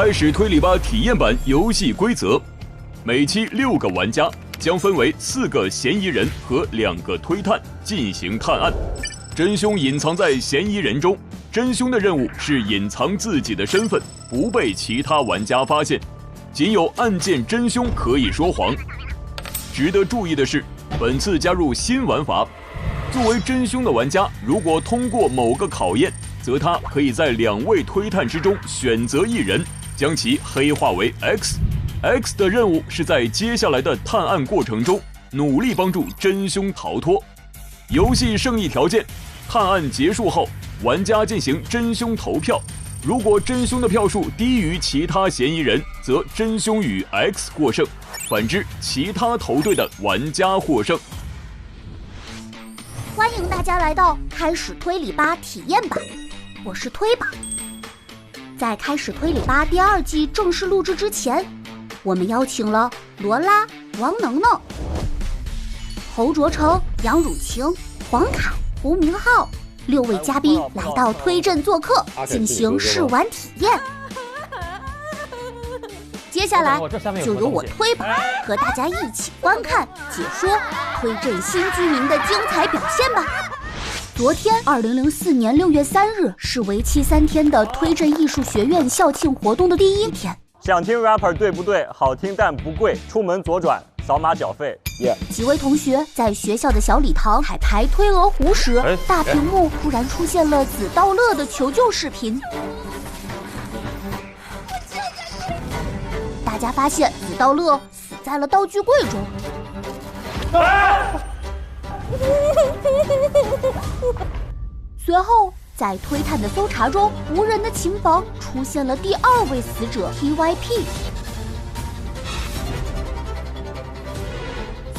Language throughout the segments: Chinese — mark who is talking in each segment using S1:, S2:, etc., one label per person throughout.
S1: 开始推理吧体验版游戏规则：每期6个玩家将分为4个嫌疑人和2个推探进行探案。真凶隐藏在嫌疑人中，真凶的任务是隐藏自己的身份，不被其他玩家发现。仅有案件真凶可以说谎。值得注意的是，本次加入新玩法。作为真凶的玩家，如果通过某个考验，则他可以在2位推探之中选择一人，将其黑化为 X。X 的任务是在接下来的探案过程中努力帮助真凶逃脱。游戏胜利条件：探案结束后，玩家进行真凶投票。如果真凶的票数低于其他嫌疑人，则真凶与 X 获胜；反之，其他投对的玩家获胜。
S2: 欢迎大家来到开始推理吧体验版，我是推吧。在开始推理吧第2季正式录制之前，我们邀请了罗拉、王能能、侯卓成、杨汝晴、黄凯、胡明浩6位嘉宾来到推镇做客，进行试玩体验。接下来就由我推吧和大家一起观看解说推镇新居民的精彩表现吧。昨天2004年6月3日是为期3天的推镇艺术学院校庆活动的第1天。
S3: 想听 rapper 对不对？好听但不贵，出门左转扫码缴费。
S2: 几位同学在学校的小礼堂彩排推鹅湖时，大屏幕突然出现了子道乐的求救视频。大家发现子道乐死在了道具柜中。随后在推探的搜查中，无人的琴房出现了第2位死者 TYP。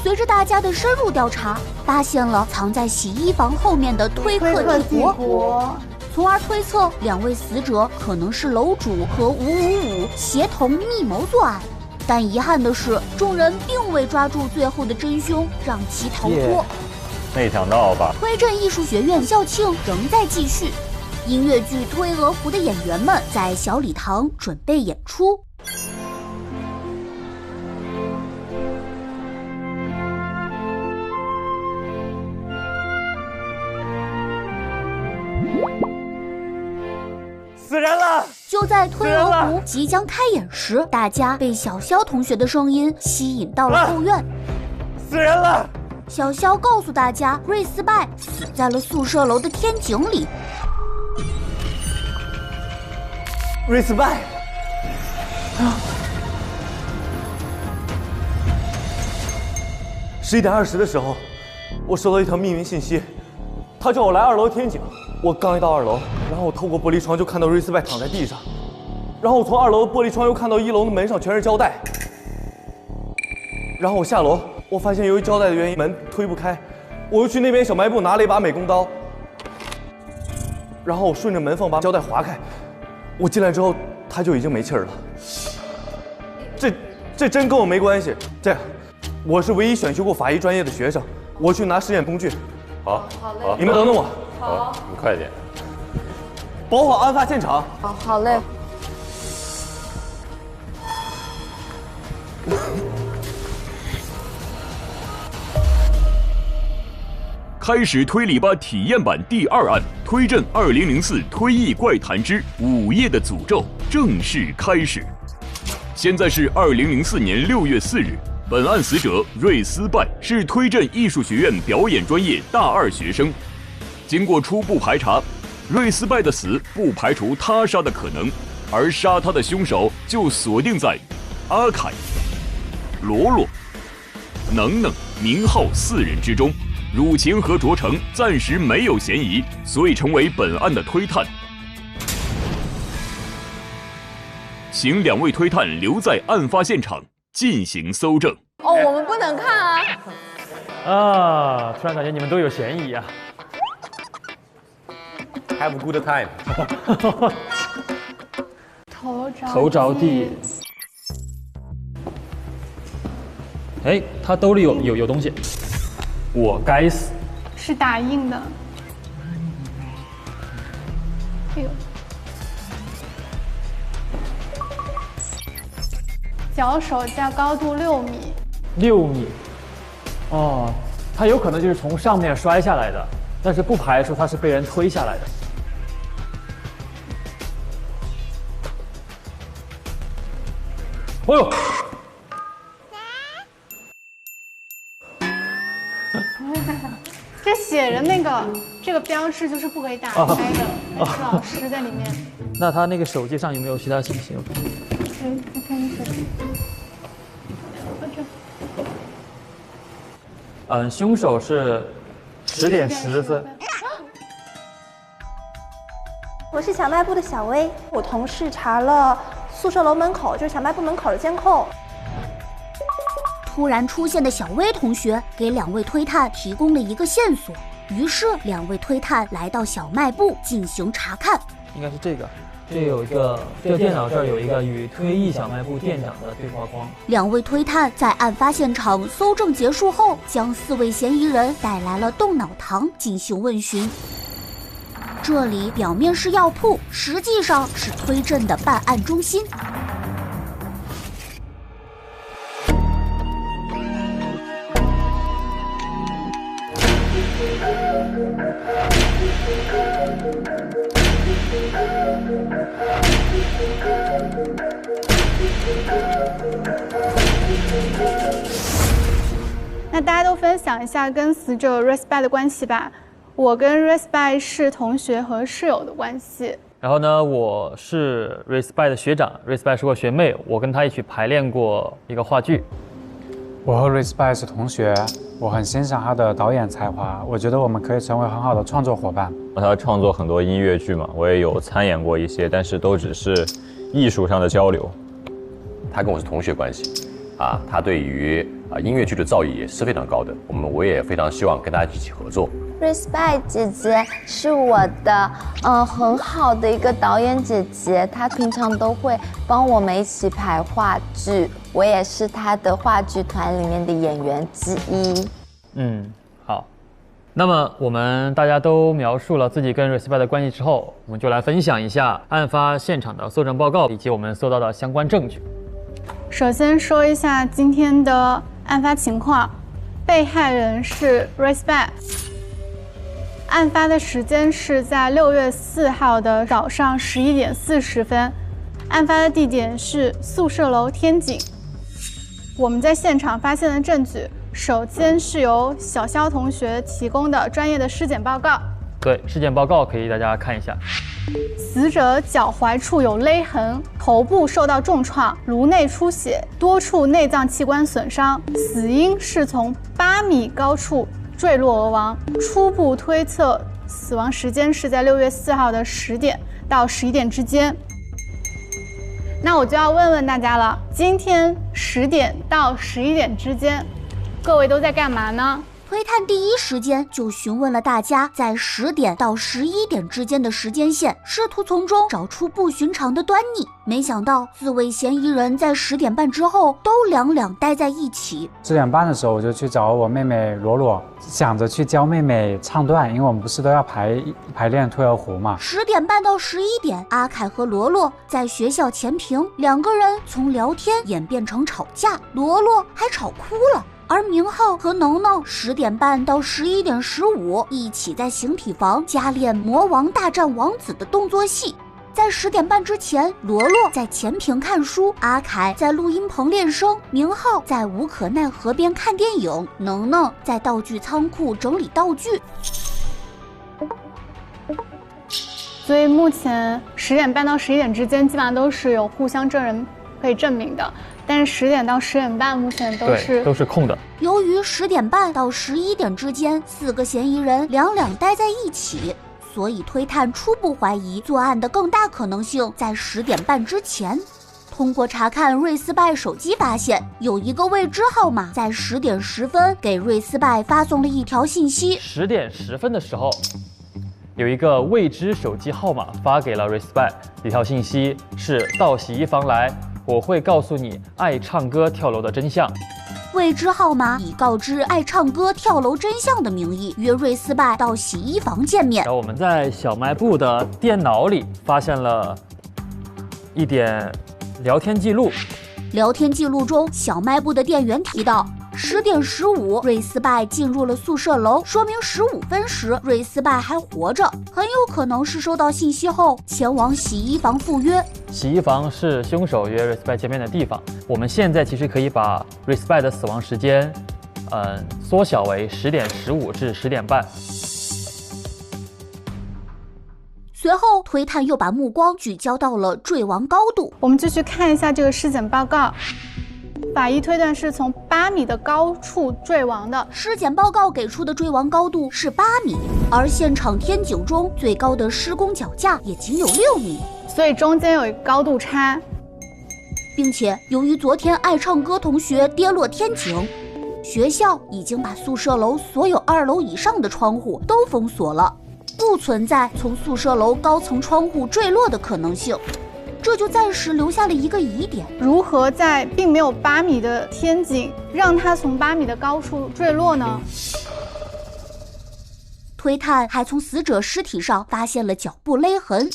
S2: 随着大家的深入调查，发现了藏在洗衣房后面的推客帝国，从而推测2位死者可能是楼主和555协同密谋作案。但遗憾的是，众人并未抓住最后的真凶，让其逃脱。
S3: 没想到吧？
S2: 推镇艺术学院校庆仍在继续，音乐剧《推鹅湖》的演员们在小礼堂准备演出。
S3: 死人了！
S2: 就在推鹅湖即将开演时，大家被小肖同学的声音吸引到了后院。
S3: 死人了！
S2: 小肖告诉大家，瑞斯拜死在了宿舍楼的天井里。
S3: 瑞斯拜，11点20的时候，我收到一条匿名信息，他叫我来2楼天井。我刚一到2楼，然后我透过玻璃窗就看到瑞斯拜躺在地上，然后我从2楼的玻璃窗又看到1楼的门上全是胶带，然后我下楼，我发现由于胶带的原因门推不开，我又去那边小卖部拿了一把美工刀，然后我顺着门缝把胶带划开，我进来之后他就已经没气儿了。这真跟我没关系。这样，我是唯一选修过法医专业的学生，我去拿实验工具。
S4: 好，
S3: 你们等等我。
S4: 好，你快点。
S3: 保好案发现场。
S5: 好嘞。
S1: 开始推理吧体验版第2案推镇2004推忆怪谈之午夜的诅咒正式开始。现在是2004年6月4日，本案死者瑞斯拜是推镇艺术学院表演专业大2学生。经过初步排查，瑞斯拜的死不排除他杀的可能，而杀他的凶手就锁定在阿凯、罗罗、能能、明浩4人之中。汝晴和卓成暂时没有嫌疑，所以成为本案的推探。请2位推探留在案发现场进行搜证。
S5: 哦，我们不能看啊！
S6: 突然感觉你们都有嫌疑啊。
S4: Have a good time
S6: 头着地。哎，他兜里有东西。我该死！
S7: 是打印的。哎呦！
S5: 脚手架高度6米。
S6: 6米。哦，他有可能就是从上面摔下来的，但是不排除他是被人推下来的。哦呦！
S5: 这写着这个标志就是不可以打开的，但是老师在里面。
S6: 那他那个手机上有没有其他信息？
S5: 我看你手机。
S6: 凶手是10点10分。
S7: 我是小卖部的小薇，我同事查了宿舍楼门口，就是小卖部门口的监控。
S2: 突然出现的小薇同学给2位推探提供了一个线索，于是2位推探来到小卖部进行查看。
S6: 应该是这个，这电脑这儿有一个与推役小卖部店长的对话框。
S2: 2位推探在案发现场搜证结束后，将4位嫌疑人带来了动脑堂进行问询。这里表面是药铺，实际上是推镇的办案中心。
S5: 那大家都分享一下跟死者 Respect 的关系吧。我跟 Respect 是同学和室友的关系。
S6: 然后呢，我是 Respect 的学长 ，Respect 是我学妹，我跟她一起排练过一个话剧。
S8: 我和 Respect 是同学，我很欣赏他的导演才华，我觉得我们可以成为很好的创作伙伴。
S4: 他创作很多音乐剧嘛，我也有参演过一些，但是都只是艺术上的交流。
S9: 他跟我是同学关系，他对于音乐剧的造诣也是非常高的，我也非常希望跟他一起合作。
S10: Respect 姐姐是我的很好的一个导演姐姐，她平常都会帮我们一起排话剧，我也是她的话剧团里面的演员之一。
S6: 好。那么我们大家都描述了自己跟 Respect 的关系之后，我们就来分享一下案发现场的搜证报告以及我们搜到的相关证据。
S5: 首先说一下今天的案发情况，被害人是 Respect。案发的时间是在6月4号的早上11点40分，案发的地点是宿舍楼天井。我们在现场发现的证据，首先是由小肖同学提供的专业的尸检报告。
S6: 对，尸检报告可以大家看一下。
S5: 死者脚踝处有勒痕，头部受到重创，颅内出血，多处内脏器官损伤，死因是从8米高处坠落而亡，初步推测死亡时间是在6月4号的10点到11点之间。那我就要问问大家了，今天10点到11点之间，各位都在干嘛呢？
S2: 推探第一时间就询问了大家在10点到11点之间的时间线，试图从中找出不寻常的端倪。没想到4位嫌疑人在10点半之后都两待在一起。
S8: 10点半的时候，我就去找我妹妹罗罗，想着去教妹妹唱段，因为我们不是都要排练《退儿湖》嘛。
S2: 10点半到11点，阿凯和罗罗在学校前庭，2个人从聊天演变成吵架，罗罗还吵哭了。而明浩和能能10点半到11点15一起在形体房加练魔王大战王子的动作戏。在10点半之前，罗罗在前屏看书，阿凯在录音棚练声，明浩在无可奈何边看电影，能能在道具仓库整理道具。
S5: 所以目前10点半到11点之间基本上都是有互相证人可以证明的，但是10点到10点半目前都是
S6: 空的。
S2: 由于10点半到11点之间4个嫌疑人两待在一起，所以推探初步怀疑作案的更大可能性在10点半之前。通过查看瑞斯拜手机发现，有一个未知号码在10点10分给瑞斯拜发送了一条信息。
S6: 10点10分的时候，有一个未知手机号码发给了 Respect， 一条信息是到洗衣房来，我会告诉你爱唱歌跳楼的真相。
S2: 未知号码以告知爱唱歌跳楼真相的名义约瑞斯拜到洗衣房见面。
S6: 然后我们在小卖部的电脑里发现了一点聊天记录，
S2: 聊天记录中，小卖部的店员提到10点15，瑞斯拜进入了宿舍楼，说明15分时瑞斯拜还活着，很有可能是收到信息后前往洗衣房赴约。
S6: 洗衣房是凶手约瑞斯拜见面的地方。我们现在其实可以把瑞斯拜的死亡时间，缩小为10点15至10点半。
S2: 随后，推探又把目光聚焦到了坠亡高度。
S5: 我们继续看一下这个尸检报告。法医推断是从8米的高处坠亡的。
S2: 尸检报告给出的坠亡高度是8米，而现场天井中最高的施工脚架也仅有6米，
S5: 所以中间有一个高度差。
S2: 并且由于昨天爱唱歌同学跌落天井，学校已经把宿舍楼所有2楼以上的窗户都封锁了，不存在从宿舍楼高层窗户坠落的可能性。这就暂时留下了一个疑点：
S5: 如何在并没有8米的天井让它从8米的高处坠落呢？
S2: 推探还从死者尸体上发现了脚部勒痕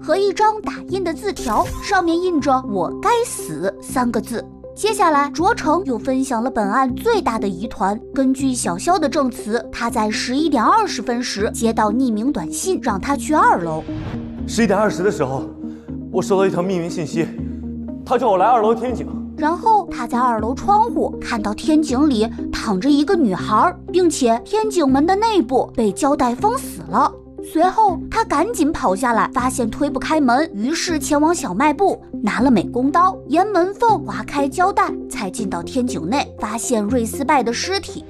S2: 和一张打印的字条，上面印着“我该死”3个字。接下来，卓成又分享了本案最大的疑团。根据小肖的证词，他在11点20分时接到匿名短信，让他去2楼。
S3: 11点20的时候，我收到一条匿名信息，他叫我来2楼天井。
S2: 然后他在2楼窗户看到天井里躺着一个女孩，并且天井门的内部被胶带封死了。随后他赶紧跑下来，发现推不开门，于是前往小卖部拿了美工刀，沿门缝划开胶带，才进到天井内，发现瑞斯拜的尸体。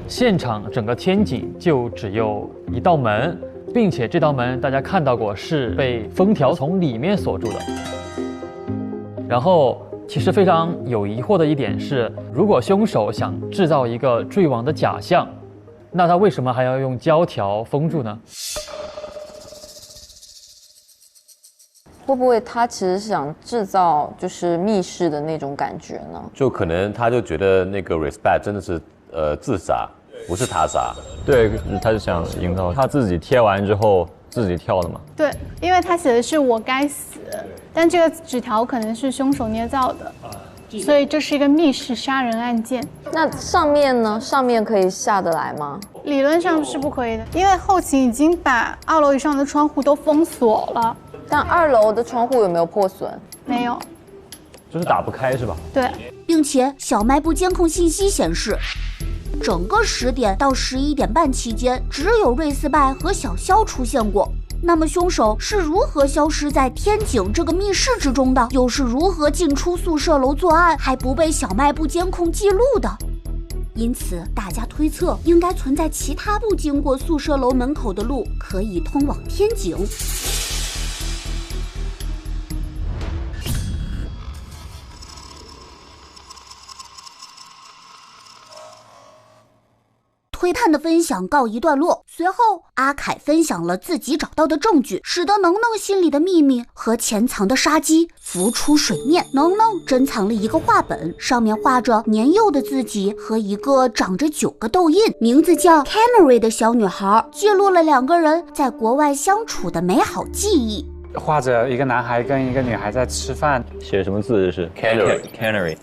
S6: 现场整个天井就只有一道门，并且这道门大家看到过是被封条从里面锁住的。然后其实非常有疑惑的一点是，如果凶手想制造一个坠亡的假象，那他为什么还要用胶条封住呢？
S10: 会不会他其实想制造就是密室的那种感觉呢？
S9: 就可能他就觉得那个 Respect 真的是自杀，不是他杀。
S4: 对，他就想营造他自己贴完之后自己跳的嘛。
S5: 对，因为他写的是我该死，但这个纸条可能是凶手捏造的，所以这是一个密室杀人案件。
S10: 那上面呢？上面可以下得来吗？
S5: 理论上是不可以的，因为后勤已经把2楼以上的窗户都封锁了。
S10: 但2楼的窗户有没有破损？
S5: 没有，
S4: 就是打不开是吧？
S5: 对，
S2: 并且小卖部监控信息显示，整个10点到11点半期间，只有瑞斯拜和小肖出现过。那么凶手是如何消失在天井这个密室之中的？又是如何进出宿舍楼作案还不被小卖部监控记录的？因此，大家推测应该存在其他不经过宿舍楼门口的路，可以通往天井。推探的分享告一段落，随后阿凯分享了自己找到的证据，使得能能心里的秘密和潜藏的杀机浮出水面。能能珍藏了一个画本，上面画着年幼的自己和一个长着9个痘印，名字叫 Canary 的小女孩，记录了2个人在国外相处的美好记忆。
S8: 画着一个男孩跟一个女孩在吃饭，
S4: 写什么字？这是 Canary，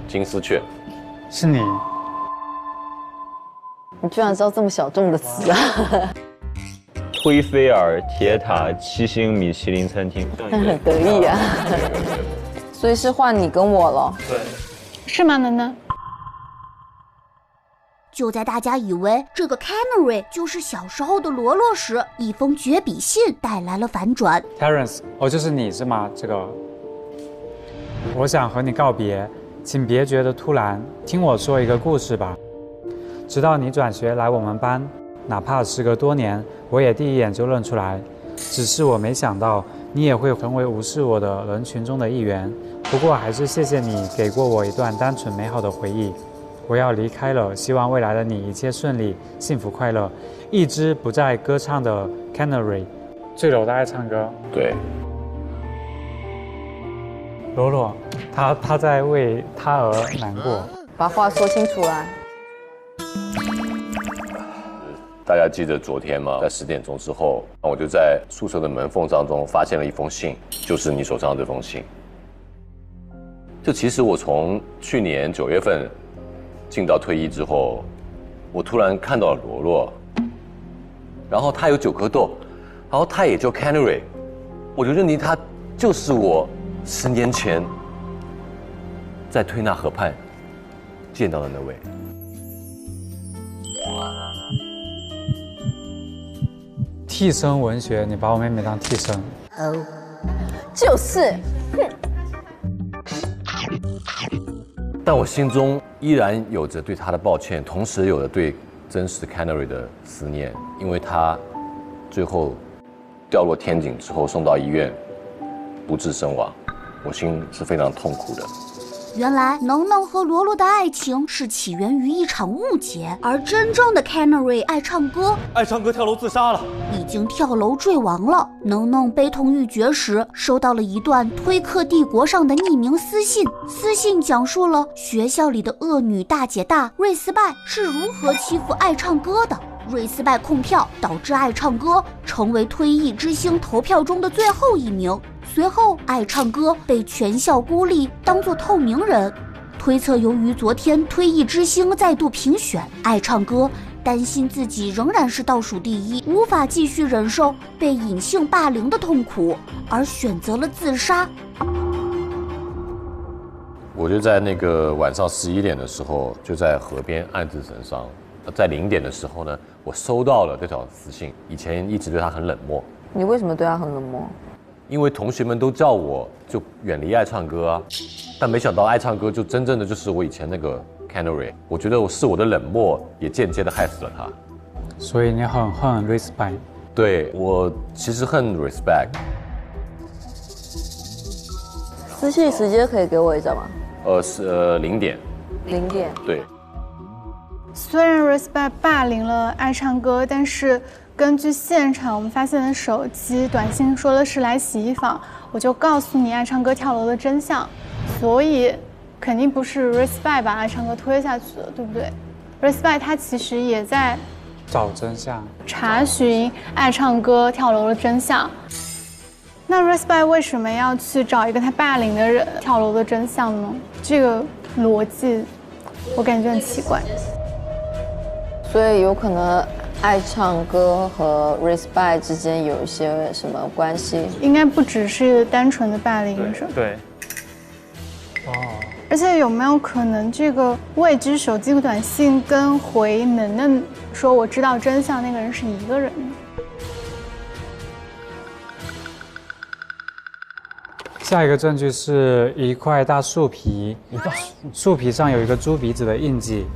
S9: 金丝雀，
S8: 是你。
S10: 你居然知道这么小众的词啊！
S4: 推菲尔铁塔7星米其林餐厅，
S10: 很得意啊。所以是换你跟我了。
S6: 对，
S5: 是吗？能能。
S2: 就在大家以为这个 Canary 就是小时候的罗罗时，一封绝笔信带来了反转。
S8: Terence， 就是你是吗？这个，我想和你告别，请别觉得突然，听我说一个故事吧。直到你转学来我们班，哪怕时隔多年，我也第一眼就认出来。只是我没想到你也会成为无视我的人群中的一员。不过还是谢谢你给过我一段单纯美好的回忆。我要离开了，希望未来的你一切顺利，幸福快乐。一只不再歌唱的 Canary， 坠楼的爱唱歌。
S9: 对。
S8: 罗罗，他在为他而难过。
S10: 把话说清楚来。
S9: 大家记得昨天吗？在10点钟之后，我就在宿舍的门缝当中发现了一封信，就是你手上的这封信。就其实我从去年9月份进到退役之后，我突然看到了罗罗，然后他有9颗豆，然后他也叫 Canary， 我就认定他就是我10年前在推纳河畔见到的那位。
S8: 替身文学，你把我妹妹当替身？
S10: 哦，就是，
S9: 但我心中依然有着对他的抱歉，同时有着对真实 Canary 的思念，因为他最后掉落天井之后送到医院，不治身亡，我心是非常痛苦的。
S2: 原来能能和罗罗的爱情是起源于一场误解，而真正的 Canary 爱唱歌
S3: 跳楼自杀了，
S2: 已经跳楼坠亡了。能能悲痛欲绝时，收到了一段推克帝国上的匿名私信，私信讲述了学校里的恶女大姐大瑞斯拜是如何欺负爱唱歌的。瑞斯拜控票，导致爱唱歌成为退役之星投票中的最后一名。随后，爱唱歌被全校孤立，当作透明人。推测由于昨天退役之星再度评选，爱唱歌担心自己仍然是倒数第一，无法继续忍受被隐性霸凌的痛苦，而选择了自杀。
S9: 我就在那个晚上11点的时候，就在河边暗自神伤。在0点的时候呢，我收到了这条私信。以前一直对他很冷漠。
S10: 你为什么对他很冷漠？
S9: 因为同学们都叫我就远离爱唱歌啊，但没想到爱唱歌就真正的就是我以前那个 Canary。我觉得我的冷漠也间接的害死了他。
S8: 所以你很恨 Respect？
S9: 对，我其实恨 Respect。
S10: 私信时间可以给我一张吗？
S9: 是0点。
S10: 0点。
S9: 对。
S5: 虽然 Respect 霸凌了爱唱歌，但是根据现场我们发现的手机短信说的是来洗衣房，我就告诉你爱唱歌跳楼的真相，所以肯定不是 Respect 把爱唱歌推下去的，对不对？ Respect 他其实也在
S8: 找真相，
S5: 查询爱唱歌跳楼的真相。那 Respect 为什么要去找一个他霸凌的人跳楼的真相呢？这个逻辑我感觉很奇怪。
S10: 所以有可能爱唱歌和 Respect 之间有一些什么关系？
S5: 应该不只是单纯的霸凌者。
S6: 对。哦。
S5: 而且有没有可能这个未知手机短信跟回能能说我知道真相那个人是一个人呢？
S8: 下一个证据是一块大树皮，树皮上有一个猪鼻子的印记。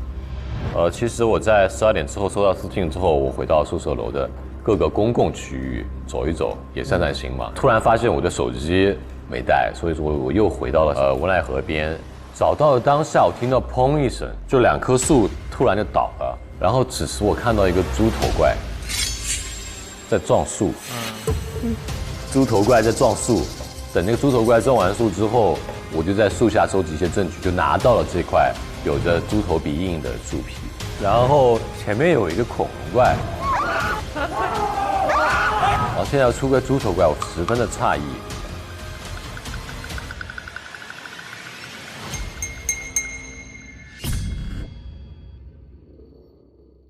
S9: 其实我在12点之后收到私信之后，我回到宿舍楼的各个公共区域走一走，也散散心嘛。突然发现我的手机没带，所以说我又回到了文莱河边。找到了当下，我听到砰一声，就2棵树突然就倒了，然后此时我看到一个猪头怪在撞树，猪头怪在撞树。等那个猪头怪撞完树之后，我就在树下收集一些证据，就拿到了这块有着猪头鼻印的树皮，然后前面有一个恐龙怪，然后现在要出个猪头怪，我十分的诧异。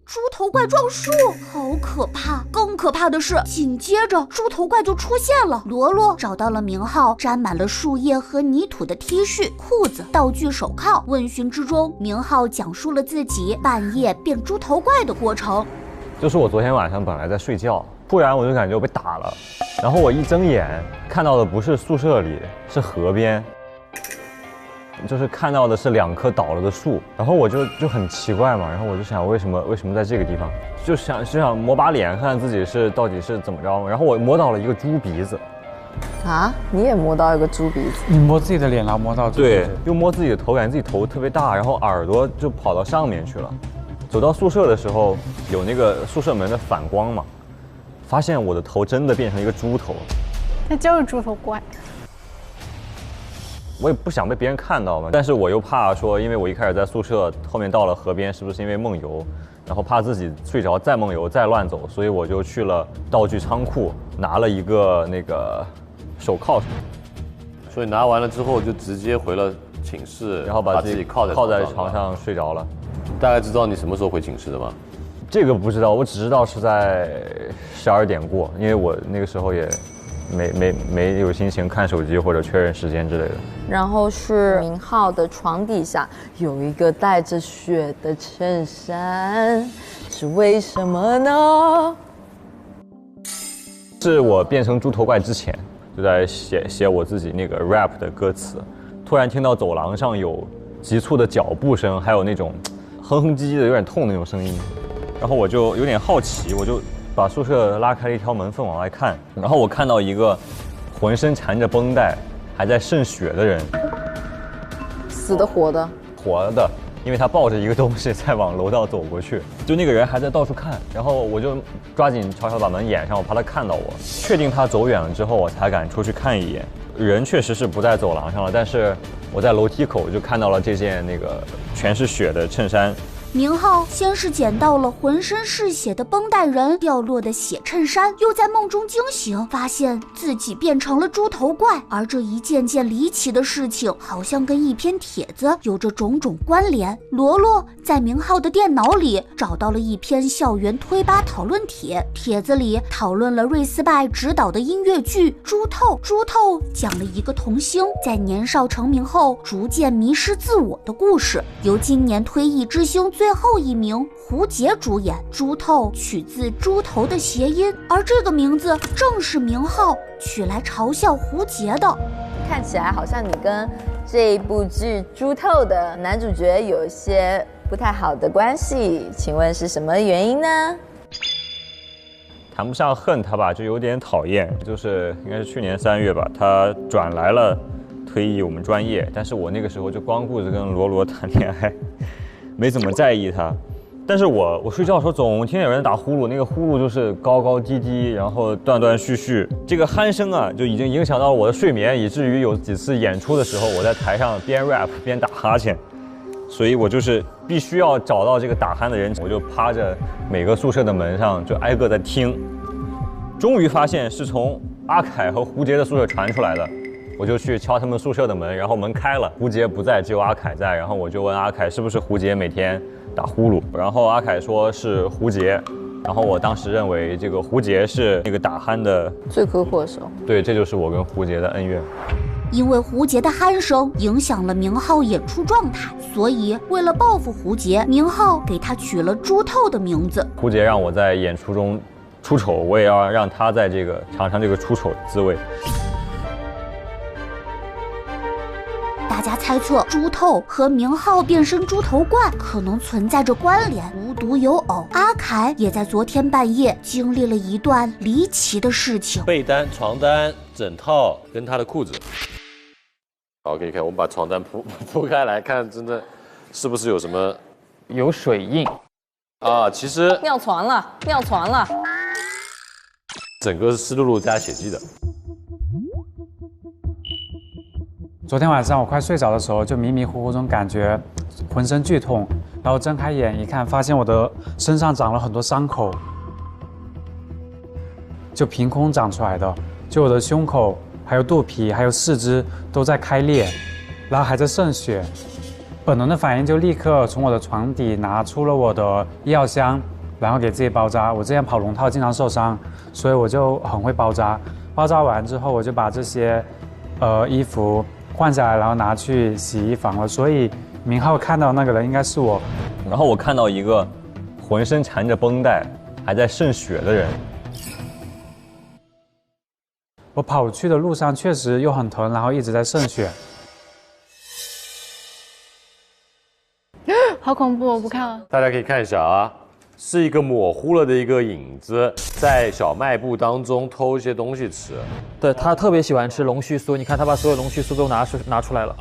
S2: 猪头怪撞树，好可怕！更可怕的是，紧接着猪头怪就出现了。罗罗找到了明浩沾满了树叶和泥土的 T 恤、裤子、道具、手铐。问询之中，明浩讲述了自己半夜变猪头怪的过程。
S4: 就是我昨天晚上本来在睡觉，突然我就感觉我被打了，然后我一睁眼看到的不是宿舍里，是河边。就是看到的是2棵倒了的树，然后我就很奇怪嘛，然后我就想为什么在这个地方，就想摸把脸看自己到底是怎么着，然后我摸到了一个猪鼻子。
S10: 啊，你也摸到一个猪鼻子？
S8: 你摸自己的脸，然后摸到猪鼻子？
S4: 对，又摸自己的头，感觉自己头特别大，然后耳朵就跑到上面去了。走到宿舍的时候，有那个宿舍门的反光嘛，发现我的头真的变成一个猪头。
S5: 那就是猪头怪。
S4: 我也不想被别人看到嘛，但是我又怕说，因为我一开始在宿舍，后面到了河边，是不是因为梦游，然后怕自己睡着再梦游再乱走，所以我就去了道具仓库，拿了一个那个手铐。
S9: 所以拿完了之后就直接回了寝室，
S4: 然后把自己靠在床上睡着了。
S9: 大概知道你什么时候回寝室的吗？
S4: 这个不知道，我只知道是在12点过，因为我那个时候也没有心情看手机或者确认时间之类的。
S10: 然后是明浩的床底下有一个带着血的衬衫，是为什么呢？
S4: 是我变成猪头怪之前，就在写我自己那个 rap 的歌词，突然听到走廊上有急促的脚步声，还有那种哼哼唧唧的有点痛的那种声音，然后我就有点好奇，我就把宿舍拉开了一条门缝往外看，然后我看到一个浑身缠着绷带还在渗血的人，
S10: 死的活的？
S4: 活的，因为他抱着一个东西在往楼道走过去，就那个人还在到处看，然后我就抓紧悄悄把门掩上，我怕他看到我。确定他走远了之后，我才敢出去看一眼。人确实是不在走廊上了，但是我在楼梯口就看到了这件那个全是血的衬衫。
S2: 明浩先是捡到了浑身是血的绷带人掉落的血衬衫，又在梦中惊醒，发现自己变成了猪头怪。而这一件件离奇的事情，好像跟一篇帖子有着种种关联。罗罗在明浩的电脑里找到了一篇校园推吧讨论帖，帖子里讨论了瑞斯拜执导的音乐剧《猪透》。猪透讲了一个童星在年少成名后逐渐迷失自我的故事，由今年退役之星最后一名胡杰主演。猪透取自猪头的谐音，而这个名字正是明浩取来嘲笑胡杰的。
S10: 看起来好像你跟这一部剧《猪透》的男主角有一些不太好的关系，请问是什么原因呢？
S4: 谈不上恨他吧，就有点讨厌。就是应该是去年3月吧，他转来了退役我们专业，但是我那个时候就光顾着跟罗罗谈恋爱，没怎么在意他。但是我睡觉的时候总听见有人打呼噜，那个呼噜就是高高低低，然后断断续续，这个鼾声啊就已经影响到了我的睡眠，以至于有几次演出的时候，我在台上边 rap 边打哈欠，所以我就是必须要找到这个打鼾的人，我就趴着每个宿舍的门上就挨个在听，终于发现是从阿凯和胡杰的宿舍传出来的。我就去敲他们宿舍的门，然后门开了，胡杰不在，只有阿凯在。然后我就问阿凯是不是胡杰每天打呼噜，然后阿凯说是胡杰。然后我当时认为这个胡杰是那个打鼾的
S10: 罪魁祸首。
S4: 对，这就是我跟胡杰的恩怨。
S2: 因为胡杰的鼾声影响了明浩演出状态，所以为了报复胡杰，明浩给他取了猪透的名字。
S4: 胡杰让我在演出中出丑，我也要让他在这个尝尝这个出丑的滋味。
S2: 大家猜测猪透和明浩变身猪头怪可能存在着关联，无独有偶，阿凯也在昨天半夜经历了一段离奇的事情。
S9: 被单、床单、枕套跟他的裤子。好，可以看，我们把床单铺开来看，真的是不是有什么
S6: 有水印
S9: 啊？其实
S10: 尿床了，尿床了，
S9: 整个是湿漉漉加血迹的。
S8: 昨天晚上我快睡着的时候，就迷迷糊糊中感觉浑身剧痛，然后睁开眼一看，发现我的身上长了很多伤口，就凭空长出来的，就我的胸口、还有肚皮、还有四肢都在开裂，然后还在渗血。本能的反应就立刻从我的床底拿出了我的医药箱，然后给自己包扎。我之前跑龙套经常受伤，所以我就很会包扎。包扎完之后，我就把这些衣服换下来，然后拿去洗衣房了。所以明浩看到那个人应该是我。
S4: 然后我看到一个浑身缠着绷带还在渗血的人。
S8: 我跑去的路上确实又很疼，然后一直在渗血。
S5: 好恐怖，我不看了。
S9: 大家可以看一下啊，是一个模糊了的一个影子，在小卖部当中偷一些东西吃。
S6: 对，他特别喜欢吃龙须酥，你看他把所有龙须酥都拿出来了。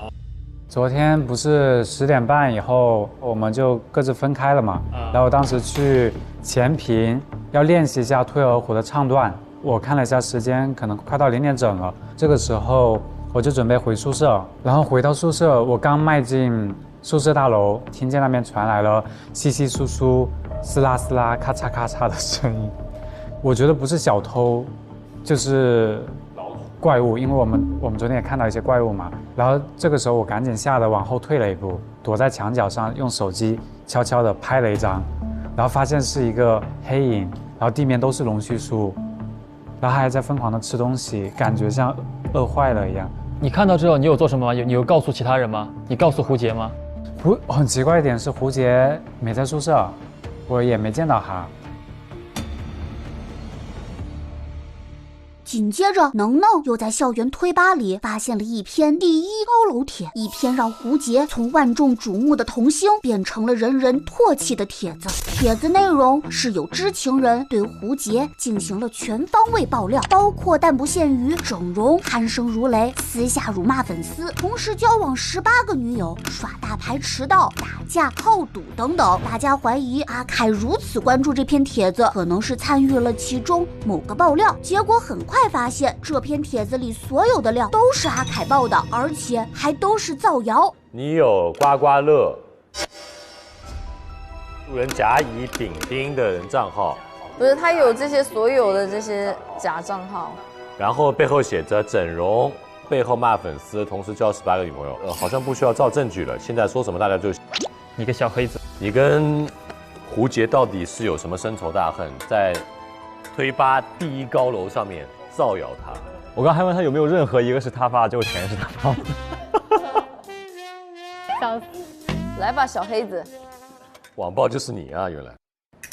S8: 昨天不是10点半以后我们就各自分开了嘛，然后当时去前屏要练习一下推鹅湖的唱段，我看了一下时间，可能快到0点整了。这个时候我就准备回宿舍，然后回到宿舍，我刚迈进宿舍大楼，听见那边传来了稀稀疏疏、撕拉撕拉、咔嚓咔嚓的声音。我觉得不是小偷，就是怪物，因为我们昨天也看到一些怪物嘛。然后这个时候我赶紧吓得往后退了一步，躲在墙角上，用手机悄悄地拍了一张，然后发现是一个黑影，然后地面都是龙须酥，然后他还在疯狂地吃东西，感觉像饿坏了一样。
S6: 你看到之后，你有做什么吗？你有告诉其他人吗？你告诉胡杰吗？
S8: 很奇怪一点是，胡杰没在宿舍，我也没见到他。
S2: 紧接着，能能又在校园推吧里发现了一篇第一高楼帖，一篇让胡杰从万众瞩目的童星变成了人人唾弃的帖子。帖子内容是有知情人对胡杰进行了全方位爆料，包括但不限于整容、鼾声如雷、私下辱骂粉丝、同时交往18个女友、耍大牌迟到、打架、好赌等等。大家怀疑阿凯如此关注这篇帖子，可能是参与了其中某个爆料。结果很快发现这篇帖子里所有的料都是阿凯爆的，而且还都是造谣。
S9: 你有刮刮乐、路人甲乙丙丁的人账号，
S10: 不是他有这些所有的这些假账号，
S9: 然后背后写着整容，背后骂粉丝，同时交18个女朋友，好像不需要照证据了。现在说什么大家就，
S6: 你个小黑子，
S9: 你跟胡杰到底是有什么深仇大恨，在推吧第一高楼上面造谣他？
S4: 我刚还问他有没有任何一个是他发的，结果全是他发的。
S5: 笑死！
S10: 来吧，小黑子。
S9: 网暴就是你啊！原来，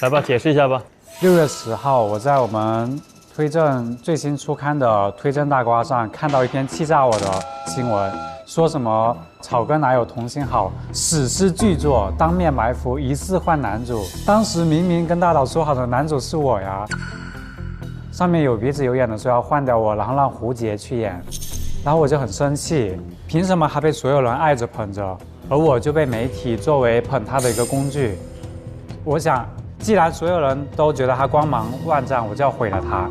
S6: 来吧，解释一下吧。
S8: 6月10号，我在我们推正最新出刊的推正大瓜上看到一篇气炸我的新闻，说什么草根哪有童星好，史诗巨作，当面埋伏，疑似换男主。当时明明跟大导说好的男主是我呀，上面有鼻子有眼的说要换掉我，然后让胡杰去演，然后我就很生气，凭什么他被所有人爱着捧着，而我就被媒体作为捧他的一个工具？我想，既然所有人都觉得他光芒万丈，我就要毁了他，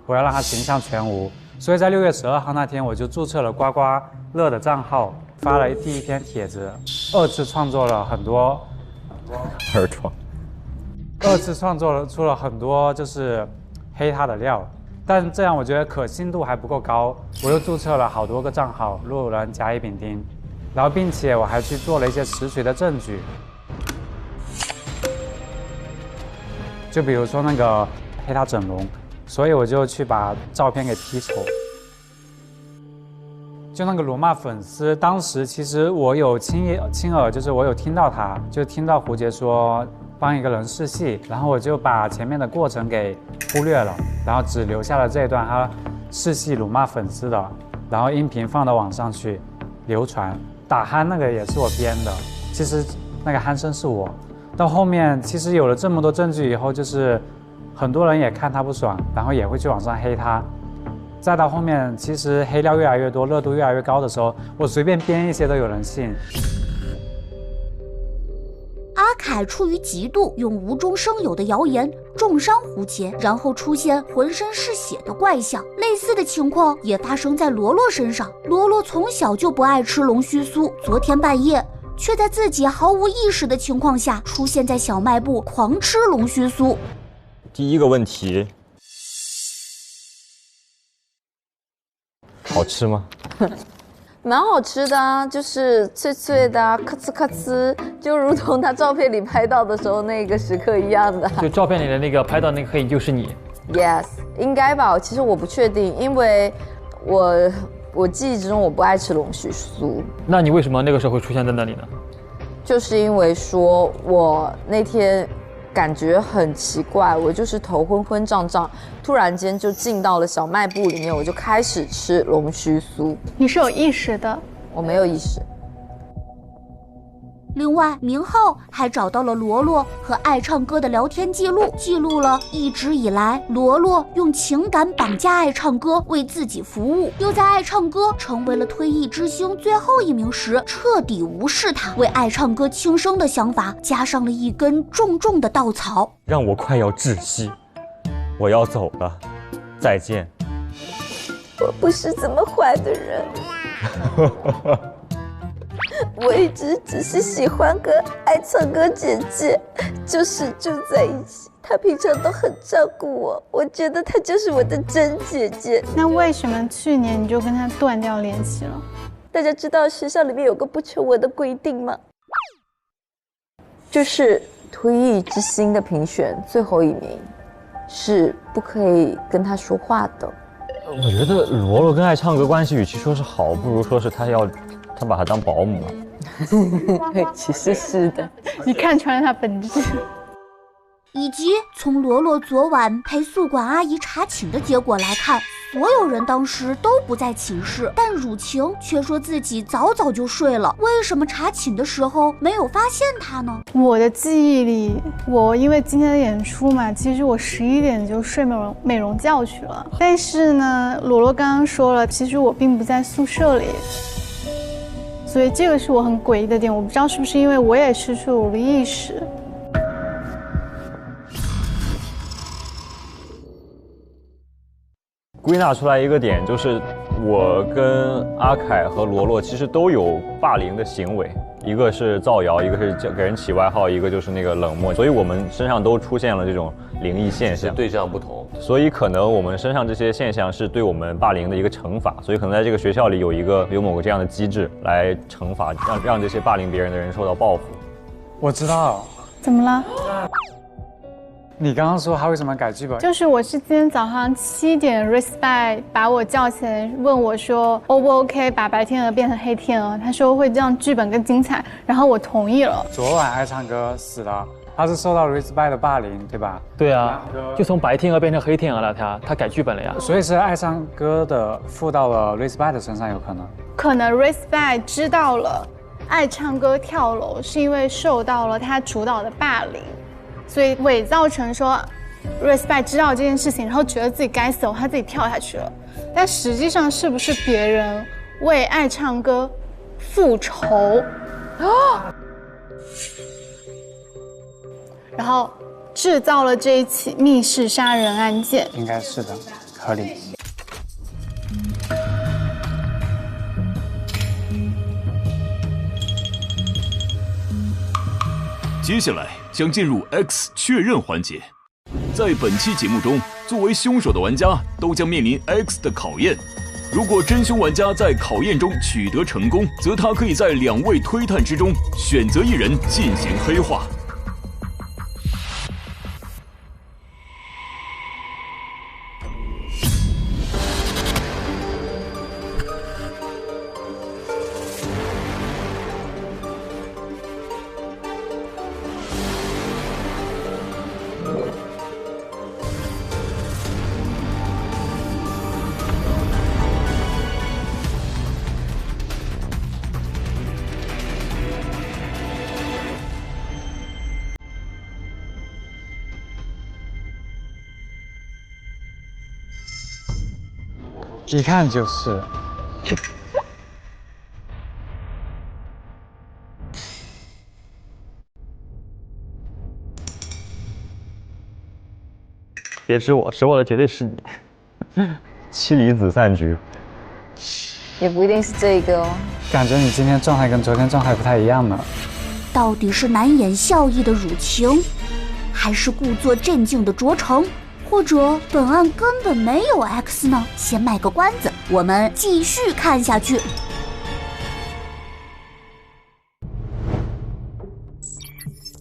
S8: 我要让他形象全无。所以在6月12号那天，我就注册了刮刮乐的账号，发了第一篇帖子，二次创作了很多，二次创作出了很多就是黑他的料，但这样我觉得可信度还不够高，我又注册了好多个账号，路人甲乙丙丁，然后并且我还去做了一些实锤的证据，就比如说那个黑他整容，所以我就去把照片给 P 丑。就那个辱骂粉丝，当时其实我有亲耳，就是我有听到他，就听到胡杰说帮一个人试戏，然后我就把前面的过程给忽略了，然后只留下了这一段他试戏辱骂粉丝的，然后音频放到网上去流传。打鼾那个也是我编的，其实那个鼾声是我。到后面其实有了这么多证据以后，就是很多人也看他不爽，然后也会去网上黑他。再到后面，其实黑料越来越多，热度越来越高的时候，我随便编一些都有人信。
S2: 阿凯出于嫉妒，用无中生有的谣言重伤胡杰，然后出现浑身是血的怪象。类似的情况也发生在罗罗身上。罗罗从小就不爱吃龙须酥，昨天半夜却在自己毫无意识的情况下出现在小卖部狂吃龙须酥。
S4: 第一个问题，好吃吗？
S10: 蛮好吃的啊，就是脆脆的啊，咔哧咔哧，就如同他照片里拍到的时候那个时刻一样的。
S6: 就照片里的那个拍到那个黑影就是你。
S10: Yes， 应该吧？其实我不确定，因为我记忆之中我不爱吃龙须酥。
S6: 那你为什么那个时候会出现在那里呢？
S10: 就是因为说我那天感觉很奇怪，我就是头昏昏胀胀，突然间就进到了小卖部里面，我就开始吃龙须酥。
S5: 你是有意识的？
S10: 我没有意识。
S2: 另外，明浩还找到了罗罗和爱唱歌的聊天记录，记录了一直以来罗罗用情感绑架爱唱歌为自己服务，又在爱唱歌成为了退役之星最后一名时彻底无视他，为爱唱歌轻生的想法加上了一根重重的稻草，
S4: 让我快要窒息。我要走了，再见。
S10: 我不是这么坏的人。我一直只是喜欢跟爱唱歌姐姐就是住在一起，她平常都很照顾我，我觉得她就是我的真姐姐。
S5: 那为什么去年你就跟她断掉联系了？
S10: 大家知道学校里面有个不成文的规定吗？就是推艺之星的评选最后一名是不可以跟她说话的。
S4: 我觉得罗罗跟爱唱歌关系，与其说是好，不如说是他把她当保姆。
S10: 其实是的，
S5: 你看穿了她本质。
S2: 以及从罗罗昨晚陪宿管阿姨查寝的结果来看，所有人当时都不在寝室，但汝晴却说自己早早就睡了。为什么查寝的时候没有发现她呢？
S5: 我的记忆里，我因为今天的演出嘛，其实我11点就睡美容觉去了。但是呢，罗罗刚刚说了，其实我并不在宿舍里，所以这个是我很诡异的点。我不知道是不是因为我也失去了我的意识。
S4: 归纳出来一个点，就是我跟阿凯和罗罗其实都有霸凌的行为，一个是造谣，一个是给人起外号，一个就是那个冷漠，所以我们身上都出现了这种灵异现象。
S9: 对象不同，
S4: 所以可能我们身上这些现象是对我们霸凌的一个惩罚，所以可能在这个学校里有某个这样的机制来惩罚，让这些霸凌别人的人受到报复。
S8: 我知道，
S5: 怎么了？
S8: 你刚刚说他为什么改剧本？
S5: 就是我是今天早上7点 ，Respect 把我叫起来问我说 ，O 不 OK 把白天鹅变成黑天鹅？他说会这样剧本更精彩，然后我同意了。
S8: 昨晚爱唱歌死了，他是受到 Respect 的霸凌，对吧？
S6: 对啊，就从白天鹅变成黑天鹅了，他改剧本了呀。
S8: 所以是爱唱歌的附到了 Respect 的身上，有可能。
S5: 可能 Respect 知道了爱唱歌跳楼是因为受到了他主导的霸凌。所以伪造成说 Respect 知道这件事情，然后觉得自己该死了，他自己跳下去了。但实际上是不是别人为爱唱歌复仇然后制造了这一起密室杀人案件？
S8: 应该是的，合理。
S1: 接下来将进入 X 确认环节。在本期节目中，作为凶手的玩家都将面临 X 的考验。如果真凶玩家在考验中取得成功，则他可以在2位推探之中选择一人进行黑化。
S8: 一看就是。
S6: 别指我，指我的绝对是你。
S4: 妻离子散局，
S10: 也不一定是这个哦。
S8: 感觉你今天状态跟昨天状态不太一样呢。
S2: 到底是难掩笑意的汝晴，还是故作镇静的卓成？或者本案根本没有 X 呢？先卖个关子，我们继续看下去。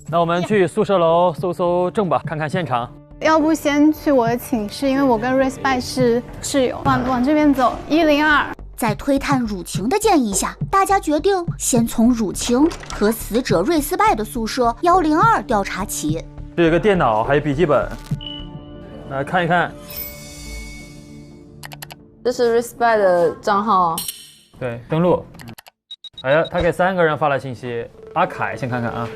S6: 那我们去宿舍楼搜搜证吧，看看现场。
S5: 要不先去我的寝室，因为我跟 Respect 是室友。往这边走，102。
S2: 在推探汝晴的建议下，大家决定先从汝晴和死者瑞斯拜的宿舍102调查起。
S6: 这有个电脑，还有笔记本。来看一看，
S10: 这是 Respect 的账号。
S6: 对，登录。哎呀，他给3个人发了信息。阿凯，先看看啊。